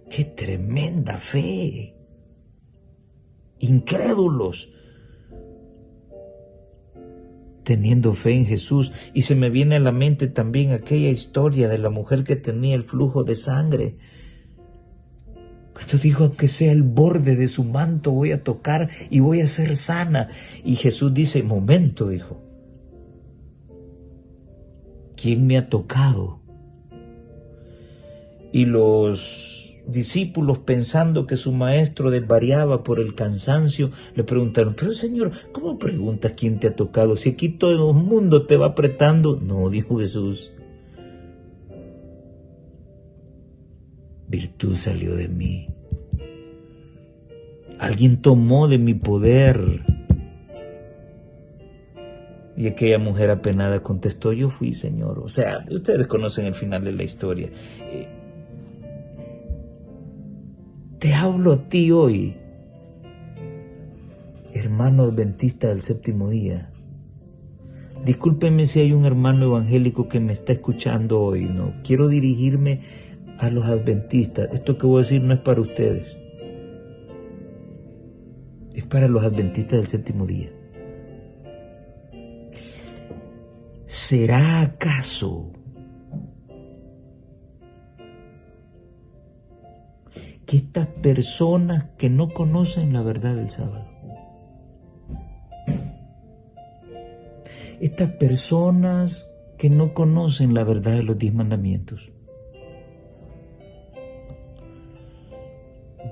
¡Qué tremenda fe! Incrédulos teniendo fe en Jesús. Y se me viene a la mente también aquella historia de la mujer que tenía el flujo de sangre. Cuando dijo, aunque sea el borde de su manto, voy a tocar y voy a ser sana. Y Jesús dice, momento, dijo, ¿quién me ha tocado? Y los discípulos, pensando que su maestro desvariaba por el cansancio, le preguntaron: pero Señor, ¿cómo preguntas quién te ha tocado? Si aquí todo el mundo te va apretando. No, dijo Jesús, virtud salió de mí. Alguien tomó de mi poder. Y aquella mujer apenada contestó: yo fui, Señor. O sea, ustedes conocen el final de la historia. Te hablo a ti hoy, hermano adventista del séptimo día. Discúlpenme si hay un hermano evangélico que me está escuchando hoy. No quiero dirigirme a los adventistas. Esto que voy a decir no es para ustedes. Es para los adventistas del séptimo día. ¿Será acaso que estas personas que no conocen la verdad del sábado, estas personas que no conocen la verdad de los 10 mandamientos,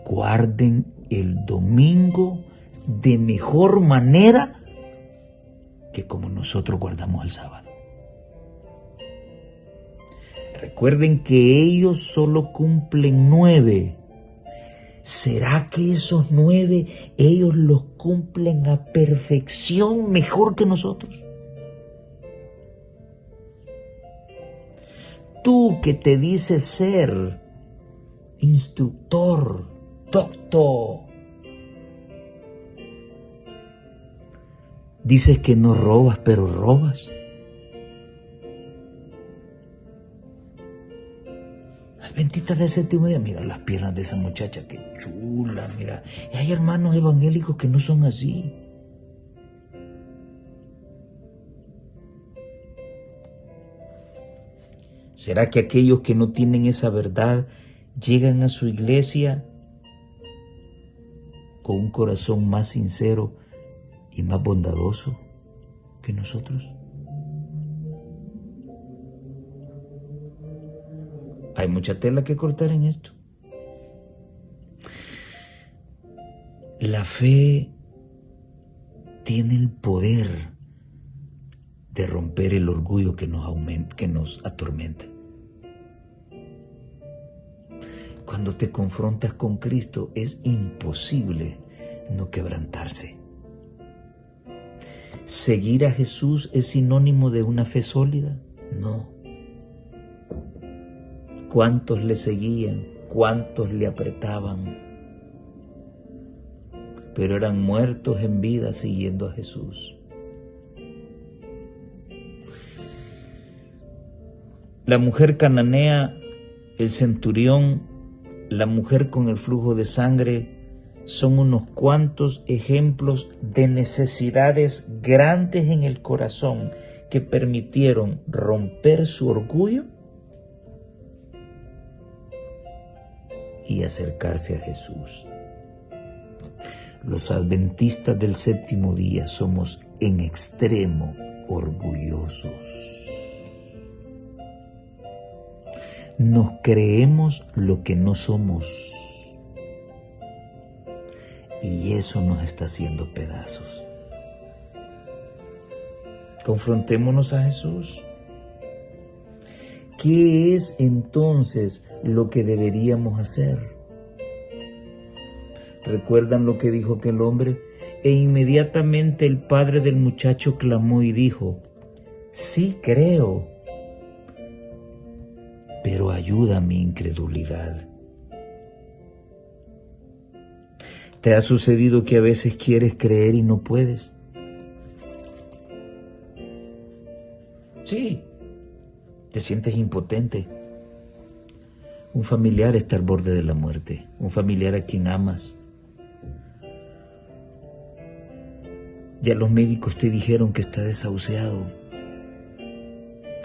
guarden el domingo de mejor manera que como nosotros guardamos el sábado? Recuerden que ellos solo cumplen 9. ¿Será que esos 9 ellos los cumplen a perfección mejor que nosotros? Tú que te dices ser instructor, doctor, dices que no robas, pero robas. Adventistas del séptimo día, mira las piernas de esa muchacha, qué chula, mira. Y hay hermanos evangélicos que no son así. ¿Será que aquellos que no tienen esa verdad llegan a su iglesia con un corazón más sincero y más bondadoso que nosotros? Hay mucha tela que cortar en esto. La fe tiene el poder de romper el orgullo que nos atormenta. Cuando te confrontas con Cristo es imposible no quebrantarse. ¿Seguir a Jesús es sinónimo de una fe sólida? No. ¿Cuántos le seguían? ¿Cuántos le apretaban? Pero eran muertos en vida siguiendo a Jesús. La mujer cananea, el centurión, la mujer con el flujo de sangre son unos cuantos ejemplos de necesidades grandes en el corazón que permitieron romper su orgullo y acercarse a Jesús. Los adventistas del séptimo día somos en extremo orgullosos. Nos creemos lo que no somos y eso nos está haciendo pedazos. Confrontémonos a Jesús. ¿Qué es entonces lo que deberíamos hacer? ¿Recuerdan lo que dijo aquel hombre? E inmediatamente el padre del muchacho clamó y dijo: sí creo, pero ayuda a mi incredulidad. ¿Te ha sucedido que a veces quieres creer y no puedes? Sí, te sientes impotente. Un familiar está al borde de la muerte, un familiar a quien amas. Ya los médicos te dijeron que está desahuciado,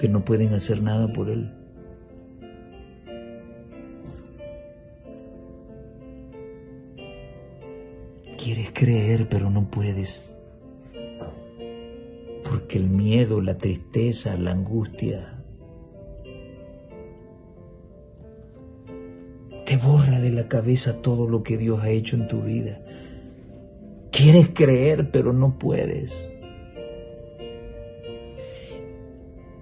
que no pueden hacer nada por él. Quieres creer, pero no puedes. Porque el miedo, la tristeza, la angustia te borra de la cabeza todo lo que Dios ha hecho en tu vida. Quieres creer, pero no puedes.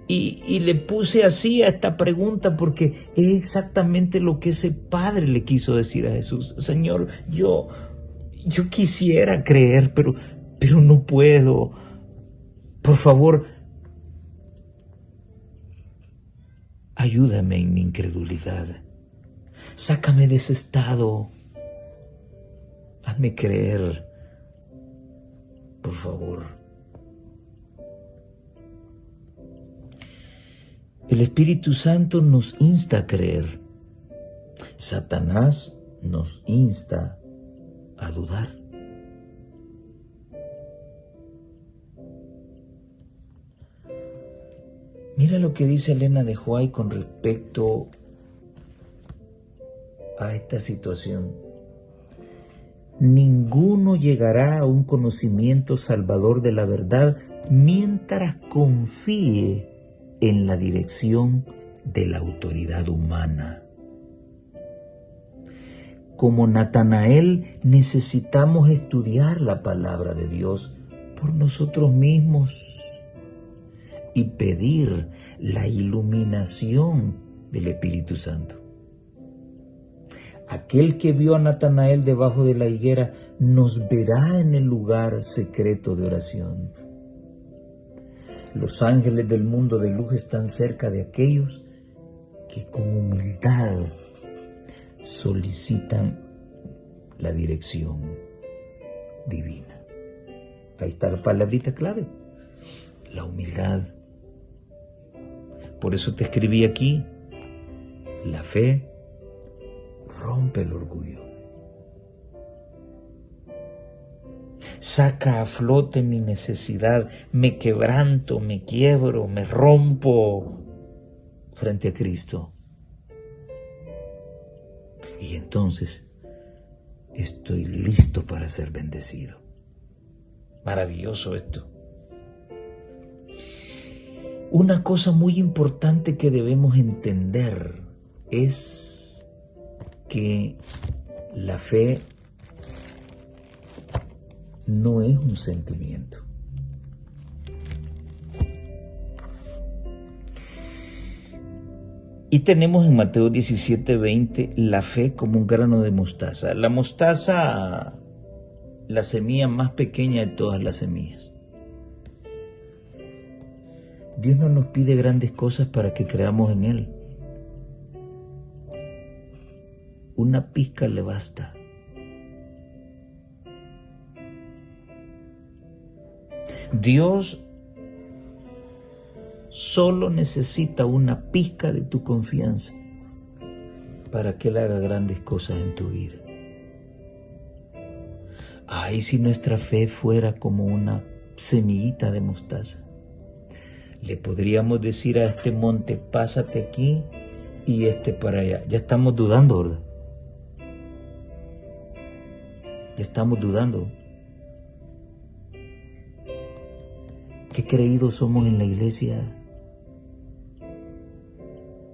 Y le puse así a esta pregunta porque es exactamente lo que ese padre le quiso decir a Jesús. Señor, yo quisiera creer, pero no puedo. Por favor, ayúdame en mi incredulidad. Sácame de ese estado. Hazme creer, por favor. El Espíritu Santo nos insta a creer. Satanás nos insta a dudar. Mira lo que dice Elena de White con respecto a esta situación. Ninguno llegará a un conocimiento salvador de la verdad mientras confíe en la dirección de la autoridad humana. Como Natanael, necesitamos estudiar la palabra de Dios por nosotros mismos y pedir la iluminación del Espíritu Santo. Aquel que vio a Natanael debajo de la higuera nos verá en el lugar secreto de oración. Los ángeles del mundo de luz están cerca de aquellos que con humildad solicitan la dirección divina. Ahí está la palabrita clave, la humildad. Por eso te escribí aquí, la fe rompe el orgullo. Saca a flote mi necesidad, me quebranto, me quiebro, me rompo frente a Cristo. Y entonces estoy listo para ser bendecido. Maravilloso esto. Una cosa muy importante que debemos entender es que la fe no es un sentimiento. Y tenemos en Mateo 17:20 la fe como un grano de mostaza. La mostaza, la semilla más pequeña de todas las semillas. Dios no nos pide grandes cosas para que creamos en Él. Una pizca le basta. Dios solo necesita una pizca de tu confianza para que Él haga grandes cosas en tu vida. Ay, si nuestra fe fuera como una semillita de mostaza, le podríamos decir a este monte, pásate aquí y este para allá. Ya estamos dudando, ¿verdad? Ya estamos dudando. ¿Qué creídos somos en la iglesia?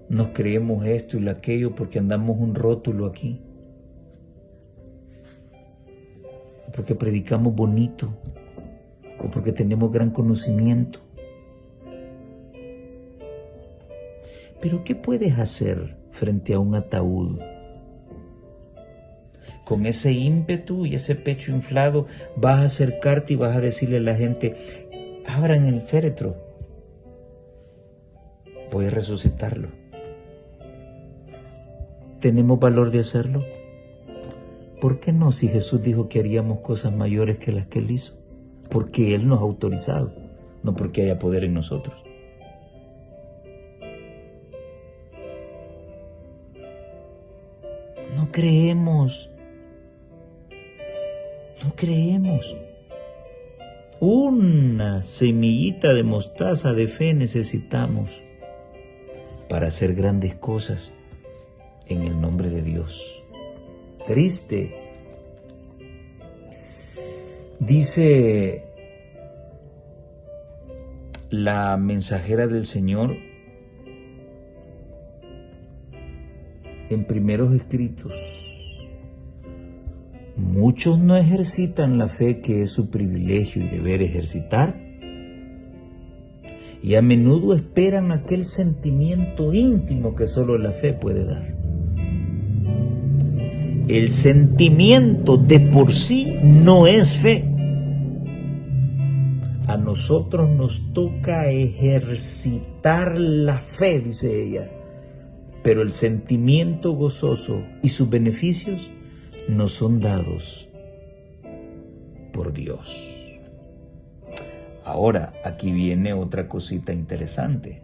Nos creemos esto y aquello porque andamos un rótulo aquí. Porque predicamos bonito. O porque tenemos gran conocimiento. Pero ¿qué puedes hacer frente a un ataúd? Con ese ímpetu y ese pecho inflado vas a acercarte y vas a decirle a la gente, abran el féretro, voy a resucitarlo. ¿Tenemos valor de hacerlo? ¿Por qué no si Jesús dijo que haríamos cosas mayores que las que Él hizo? Porque Él nos ha autorizado, no porque haya poder en nosotros. No creemos. No creemos. Una semillita de mostaza de fe necesitamos para hacer grandes cosas en el nombre de Dios. Triste. Dice la mensajera del Señor en primeros escritos, muchos no ejercitan la fe que es su privilegio y deber ejercitar, y a menudo esperan aquel sentimiento íntimo que solo la fe puede dar. El sentimiento de por sí no es fe. A nosotros nos toca ejercitar la fe, dice ella, pero el sentimiento gozoso y sus beneficios nos son dados por Dios. Ahora, aquí viene otra cosita interesante.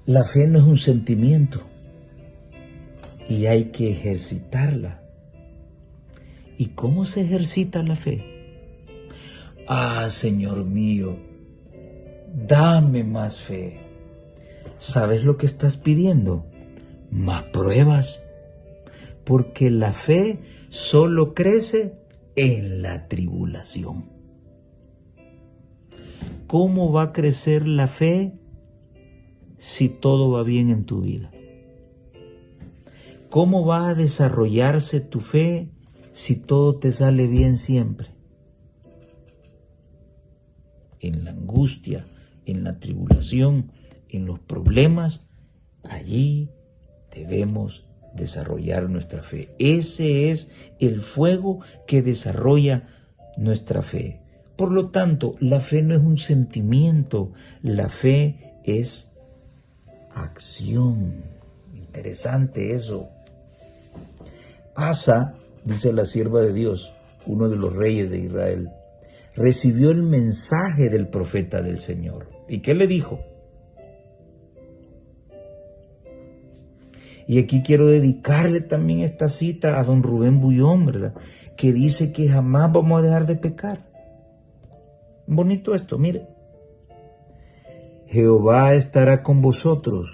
La fe no es un sentimiento y hay que ejercitarla. ¿Y cómo se ejercita la fe? Ah, Señor mío, dame más fe. ¿Sabes lo que estás pidiendo? Más pruebas. Porque la fe solo crece en la tribulación. ¿Cómo va a crecer la fe si todo va bien en tu vida? ¿Cómo va a desarrollarse tu fe si todo te sale bien siempre? En la angustia, en la tribulación, en los problemas, allí debemos desarrollar nuestra fe. Ese es el fuego que desarrolla nuestra fe. Por lo tanto, la fe no es un sentimiento, la fe es acción. Interesante eso. Asa, dice la sierva de Dios, uno de los reyes de Israel, recibió el mensaje del profeta del Señor. ¿Y qué le dijo? Y aquí quiero dedicarle también esta cita a don Rubén Bullón, ¿verdad? Que dice que jamás vamos a dejar de pecar. Bonito esto, mire. Jehová estará con vosotros,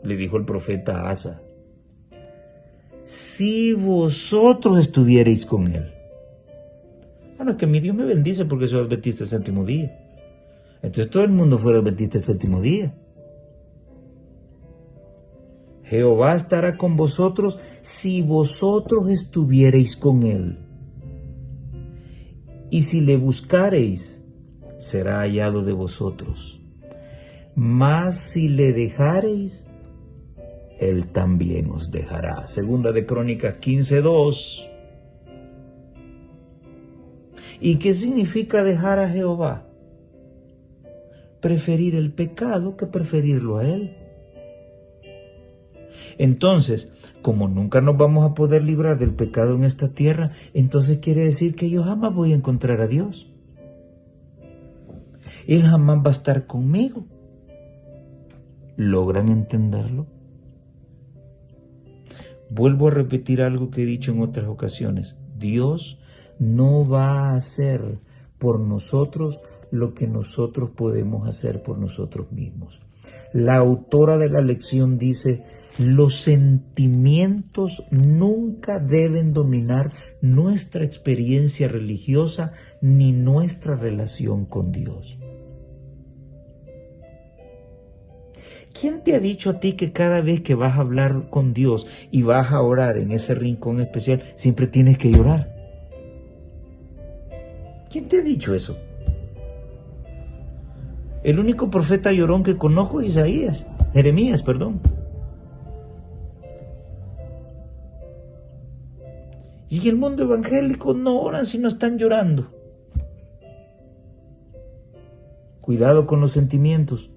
le dijo el profeta a Asa, si vosotros estuvierais con él. Bueno, es que mi Dios me bendice porque soy adventista el séptimo día. Entonces todo el mundo fuera adventista el séptimo día. Jehová estará con vosotros si vosotros estuviereis con él. Y si le buscareis, será hallado de vosotros. Mas si le dejareis, él también os dejará. Segunda de Crónicas 15:2. ¿Y qué significa dejar a Jehová? Preferir el pecado que preferirlo a él. Entonces, como nunca nos vamos a poder librar del pecado en esta tierra, entonces quiere decir que yo jamás voy a encontrar a Dios. Él jamás va a estar conmigo. ¿Logran entenderlo? Vuelvo a repetir algo que he dicho en otras ocasiones. Dios no va a hacer por nosotros lo que nosotros podemos hacer por nosotros mismos. La autora de la lección dice, los sentimientos nunca deben dominar nuestra experiencia religiosa ni nuestra relación con Dios. ¿Quién te ha dicho a ti que cada vez que vas a hablar con Dios y vas a orar en ese rincón especial, siempre tienes que llorar? ¿Quién te ha dicho eso? El único profeta llorón que conozco es Jeremías, perdón. Y en el mundo evangélico no oran si no están llorando. Cuidado con los sentimientos.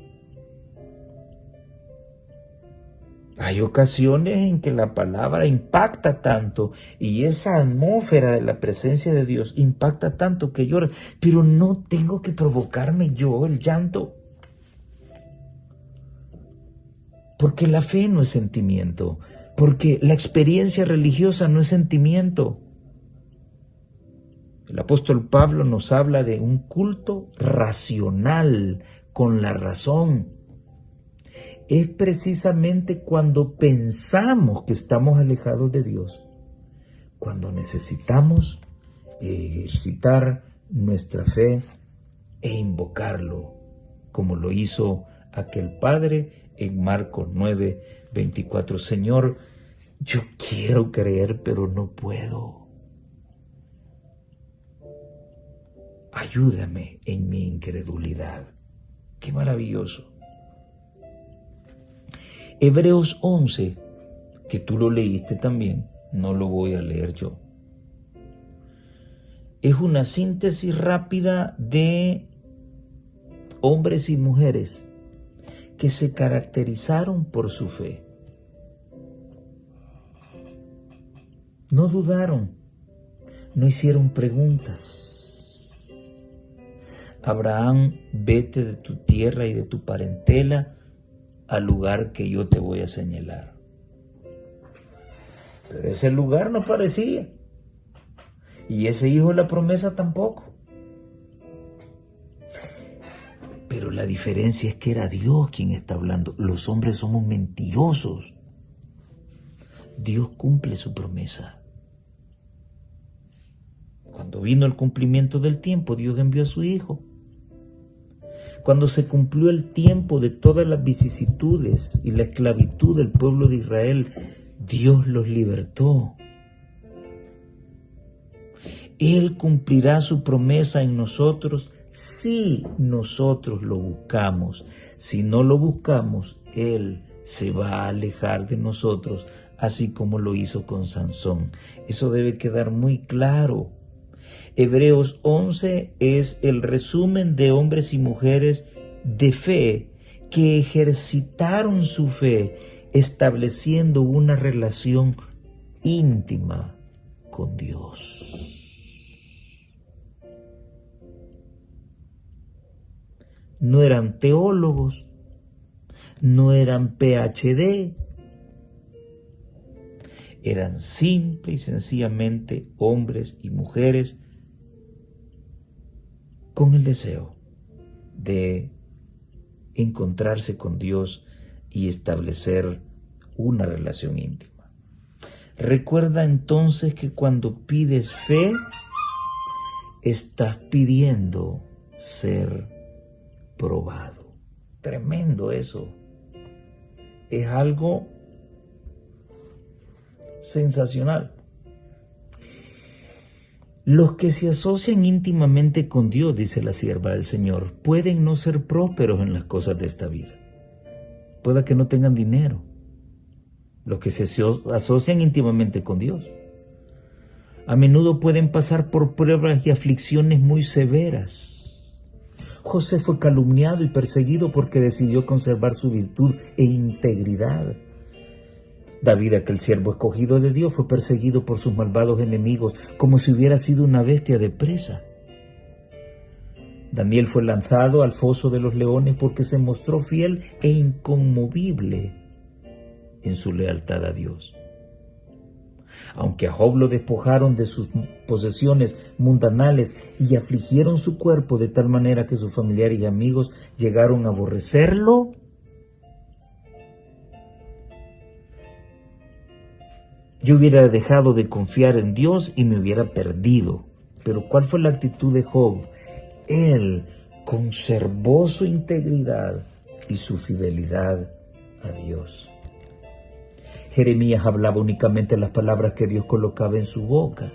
Hay ocasiones en que la palabra impacta tanto y esa atmósfera de la presencia de Dios impacta tanto que llora, pero no tengo que provocarme yo el llanto. Porque la fe no es sentimiento, porque la experiencia religiosa no es sentimiento. El apóstol Pablo nos habla de un culto racional, con la razón. Es precisamente cuando pensamos que estamos alejados de Dios, cuando necesitamos ejercitar nuestra fe e invocarlo como lo hizo aquel padre en Marcos 9:24. Señor, yo quiero creer, pero no puedo. Ayúdame en mi incredulidad. Qué maravilloso. Hebreos 11, que tú lo leíste también, no lo voy a leer yo. Es una síntesis rápida de hombres y mujeres que se caracterizaron por su fe. No dudaron, no hicieron preguntas. Abraham, vete de tu tierra y de tu parentela al lugar que yo te voy a señalar. Pero ese lugar no parecía. Y ese hijo de la promesa tampoco. Pero la diferencia es que era Dios quien está hablando. Los hombres somos mentirosos. Dios cumple su promesa. Cuando vino el cumplimiento del tiempo, Dios envió a su Hijo. Cuando se cumplió el tiempo de todas las vicisitudes y la esclavitud del pueblo de Israel, Dios los libertó. Él cumplirá su promesa en nosotros si nosotros lo buscamos. Si no lo buscamos, Él se va a alejar de nosotros, así como lo hizo con Sansón. Eso debe quedar muy claro. Hebreos 11 es el resumen de hombres y mujeres de fe que ejercitaron su fe estableciendo una relación íntima con Dios. No eran teólogos, no eran PhD, eran simple y sencillamente hombres y mujeres con el deseo de encontrarse con Dios y establecer una relación íntima. Recuerda entonces que cuando pides fe, estás pidiendo ser probado. Tremendo eso. Es algo sensacional. Los que se asocian íntimamente con Dios, dice la sierva del Señor, pueden no ser prósperos en las cosas de esta vida. Pueda que no tengan dinero. Los que se asocian íntimamente con Dios a menudo pueden pasar por pruebas y aflicciones muy severas. José fue calumniado y perseguido porque decidió conservar su virtud e integridad. David, aquel siervo escogido de Dios, fue perseguido por sus malvados enemigos como si hubiera sido una bestia de presa. Daniel fue lanzado al foso de los leones porque se mostró fiel e inconmovible en su lealtad a Dios. Aunque a Job lo despojaron de sus posesiones mundanales y afligieron su cuerpo de tal manera que sus familiares y amigos llegaron a aborrecerlo, yo hubiera dejado de confiar en Dios y me hubiera perdido. Pero ¿cuál fue la actitud de Job? Él conservó su integridad y su fidelidad a Dios. Jeremías hablaba únicamente las palabras que Dios colocaba en su boca.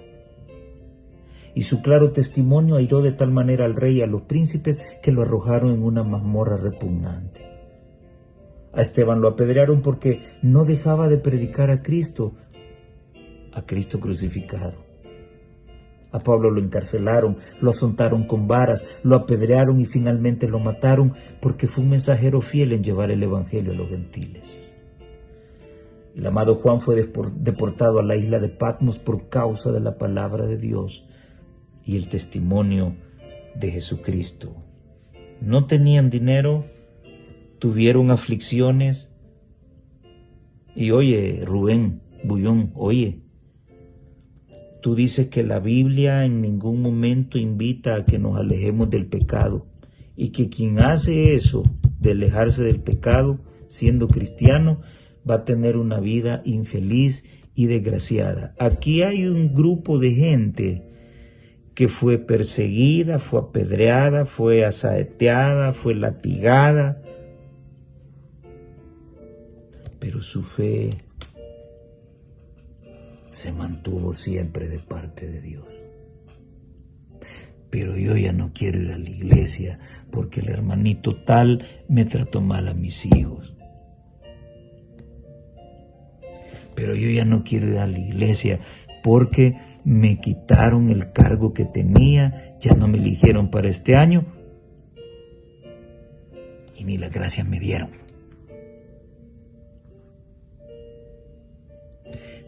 Y su claro testimonio airó de tal manera al rey y a los príncipes que lo arrojaron en una mazmorra repugnante. A Esteban lo apedrearon porque no dejaba de predicar a Cristo crucificado. A Pablo lo encarcelaron, lo azotaron con varas, lo apedrearon y finalmente lo mataron porque fue un mensajero fiel en llevar el evangelio a los gentiles. El amado Juan fue deportado a la isla de Patmos por causa de la palabra de Dios y el testimonio de Jesucristo. No tenían dinero, tuvieron aflicciones. Y oye, Rubén Bullón, oye, tú dices que la Biblia en ningún momento invita a que nos alejemos del pecado y que quien hace eso, de alejarse del pecado, siendo cristiano, va a tener una vida infeliz y desgraciada. Aquí hay un grupo de gente que fue perseguida, fue apedreada, fue asaeteada, fue latigada, pero su fe se mantuvo siempre de parte de Dios. Pero yo ya no quiero ir a la iglesia porque el hermanito tal me trató mal a mis hijos. Pero yo ya no quiero ir a la iglesia porque me quitaron el cargo que tenía, ya no me eligieron para este año y ni las gracias me dieron.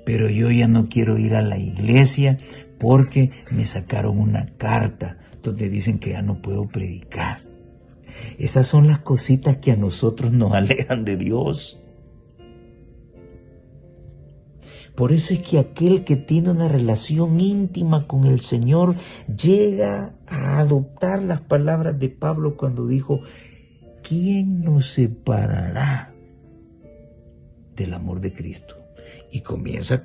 Pero yo ya no quiero ir a la iglesia porque me sacaron una carta donde dicen que ya no puedo predicar. Esas son las cositas que a nosotros nos alejan de Dios. Por eso es que aquel que tiene una relación íntima con el Señor llega a adoptar las palabras de Pablo cuando dijo: ¿quién nos separará del amor de Cristo? Y comienza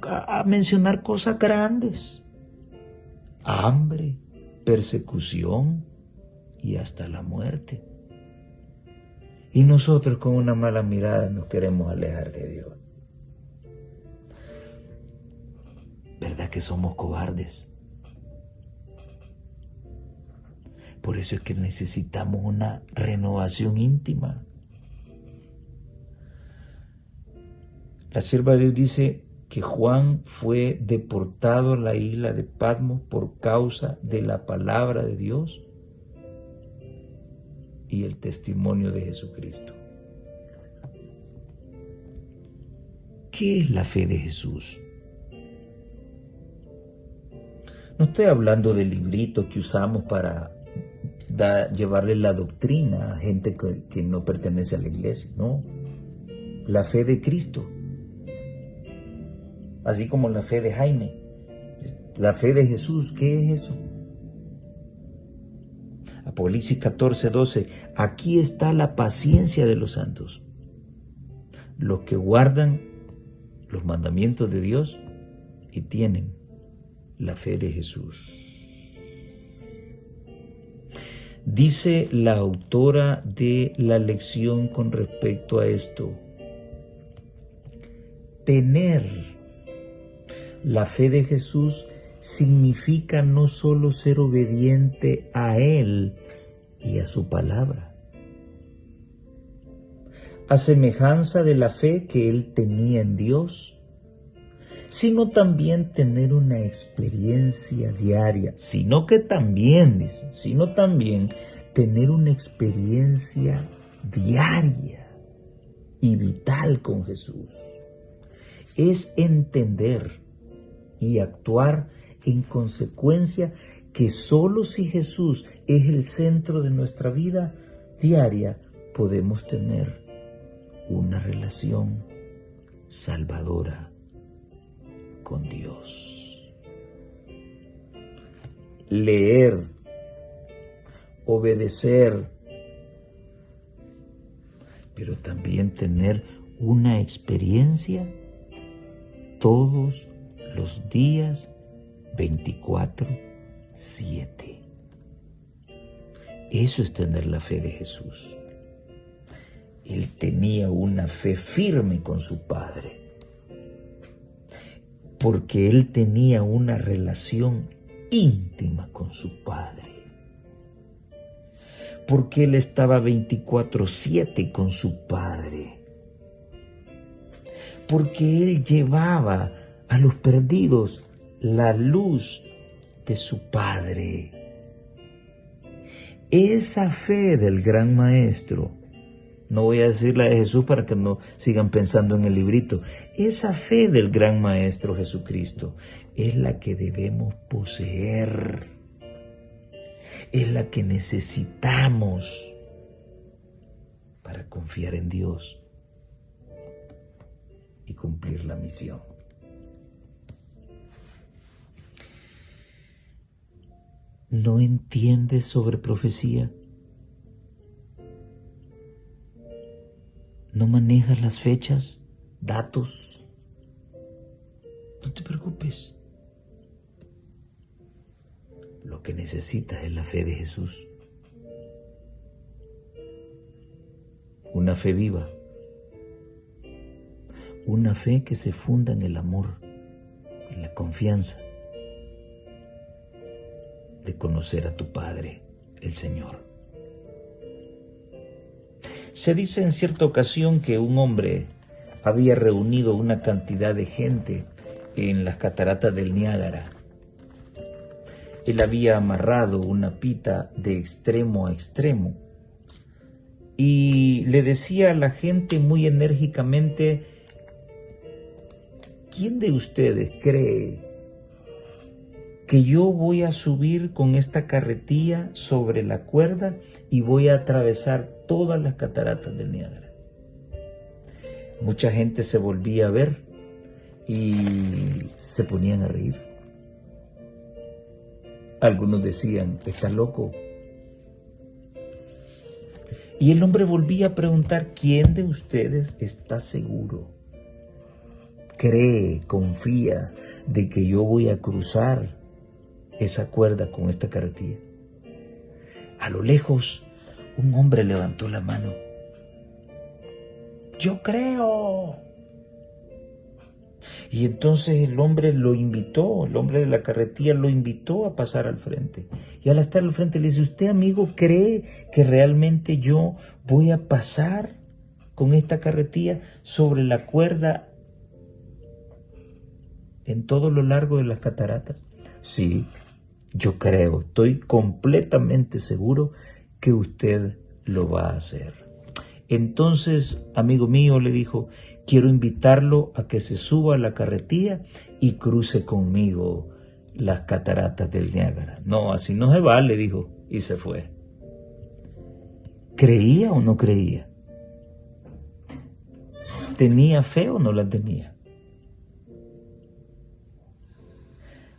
a mencionar cosas grandes: hambre, persecución y hasta la muerte. Y nosotros con una mala mirada nos queremos alejar de Dios. ¿Verdad que somos cobardes? Por eso es que necesitamos una renovación íntima. La sierva de Dios dice que Juan fue deportado a la isla de Patmos por causa de la palabra de Dios y el testimonio de Jesucristo. ¿Qué es la fe de Jesús? No estoy hablando del librito que usamos para llevarle la doctrina a gente que no pertenece a la iglesia, no. La fe de Cristo, así como la fe de Jaime, la fe de Jesús. ¿Qué es eso? Apocalipsis 14:12, aquí está la paciencia de los santos, los que guardan los mandamientos de Dios y tienen la fe de Jesús. Dice la autora de la lección con respecto a esto: tener la fe de Jesús significa no solo ser obediente a Él y a su palabra, a semejanza de la fe que Él tenía en Dios, sino también tener una experiencia diaria, sino también tener una experiencia diaria y vital con Jesús. Es entender y actuar en consecuencia que solo si Jesús es el centro de nuestra vida diaria podemos tener una relación salvadora con Dios. Leer, obedecer, pero también tener una experiencia todos los días 24/7. Eso es tener la fe de Jesús. Él tenía una fe firme con su Padre, porque él tenía una relación íntima con su Padre, porque él estaba 24/7 con su Padre, porque él llevaba a los perdidos la luz de su Padre. Esa fe del gran maestro, no voy a decir la de Jesús para que no sigan pensando en el librito, esa fe del gran maestro Jesucristo es la que debemos poseer, es la que necesitamos para confiar en Dios y cumplir la misión. ¿No entiendes sobre profecía? ¿No manejas las fechas, datos? No te preocupes. Lo que necesitas es la fe de Jesús. Una fe viva. Una fe que se funda en el amor, en la confianza de conocer a tu Padre, el Señor. Se dice en cierta ocasión que un hombre había reunido una cantidad de gente en las cataratas del Niágara. Él había amarrado una pita de extremo a extremo y le decía a la gente muy enérgicamente: ¿quién de ustedes cree que yo voy a subir con esta carretilla sobre la cuerda y voy a atravesar todas las cataratas del Niágara? Mucha gente se volvía a ver y se ponían a reír. Algunos decían: ¿estás loco? Y el hombre volvía a preguntar: ¿quién de ustedes está seguro? ¿Cree, confía de que yo voy a cruzar esa cuerda con esta carretilla? A lo lejos, un hombre levantó la mano. ¡Yo creo! Y entonces el hombre lo invitó, el hombre de la carretilla lo invitó a pasar al frente. Y al estar al frente le dice: ¿usted, amigo, cree que realmente yo voy a pasar con esta carretilla sobre la cuerda en todo lo largo de las cataratas? Sí, yo creo, estoy completamente seguro que usted lo va a hacer. Entonces, amigo mío, le dijo: quiero invitarlo a que se suba a la carretilla y cruce conmigo las cataratas del Niágara. No, así no se va, le dijo, y se fue. ¿Creía o no creía? ¿Tenía fe o no la tenía?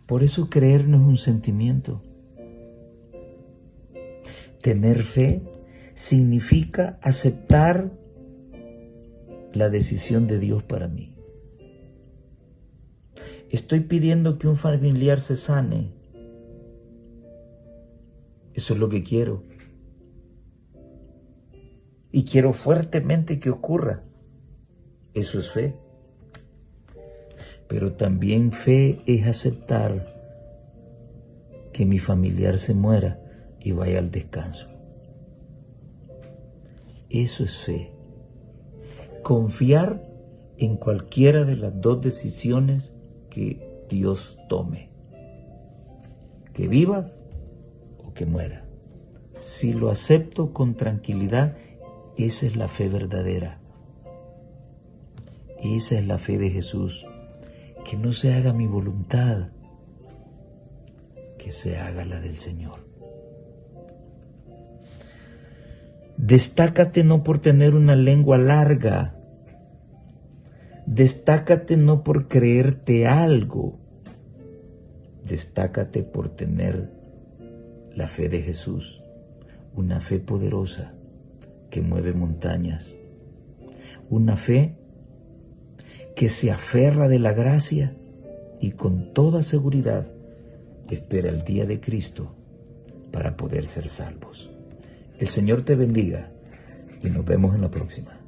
Por eso creer no es un sentimiento. Tener fe significa aceptar la decisión de Dios para mí. Estoy pidiendo que un familiar se sane. Eso es lo que quiero. Y quiero fuertemente que ocurra. Eso es fe. Pero también fe es aceptar que mi familiar se muera y vaya al descanso. Eso es fe. Confiar en cualquiera de las dos decisiones que Dios tome. Que viva o que muera. Si lo acepto con tranquilidad, esa es la fe verdadera. Esa es la fe de Jesús. Que no se haga mi voluntad, que se haga la del Señor. Destácate no por tener una lengua larga. Destácate no por creerte algo. Destácate por tener la fe de Jesús, una fe poderosa que mueve montañas, una fe que se aferra de la gracia y con toda seguridad espera el día de Cristo para poder ser salvos. El Señor te bendiga y nos vemos en la próxima.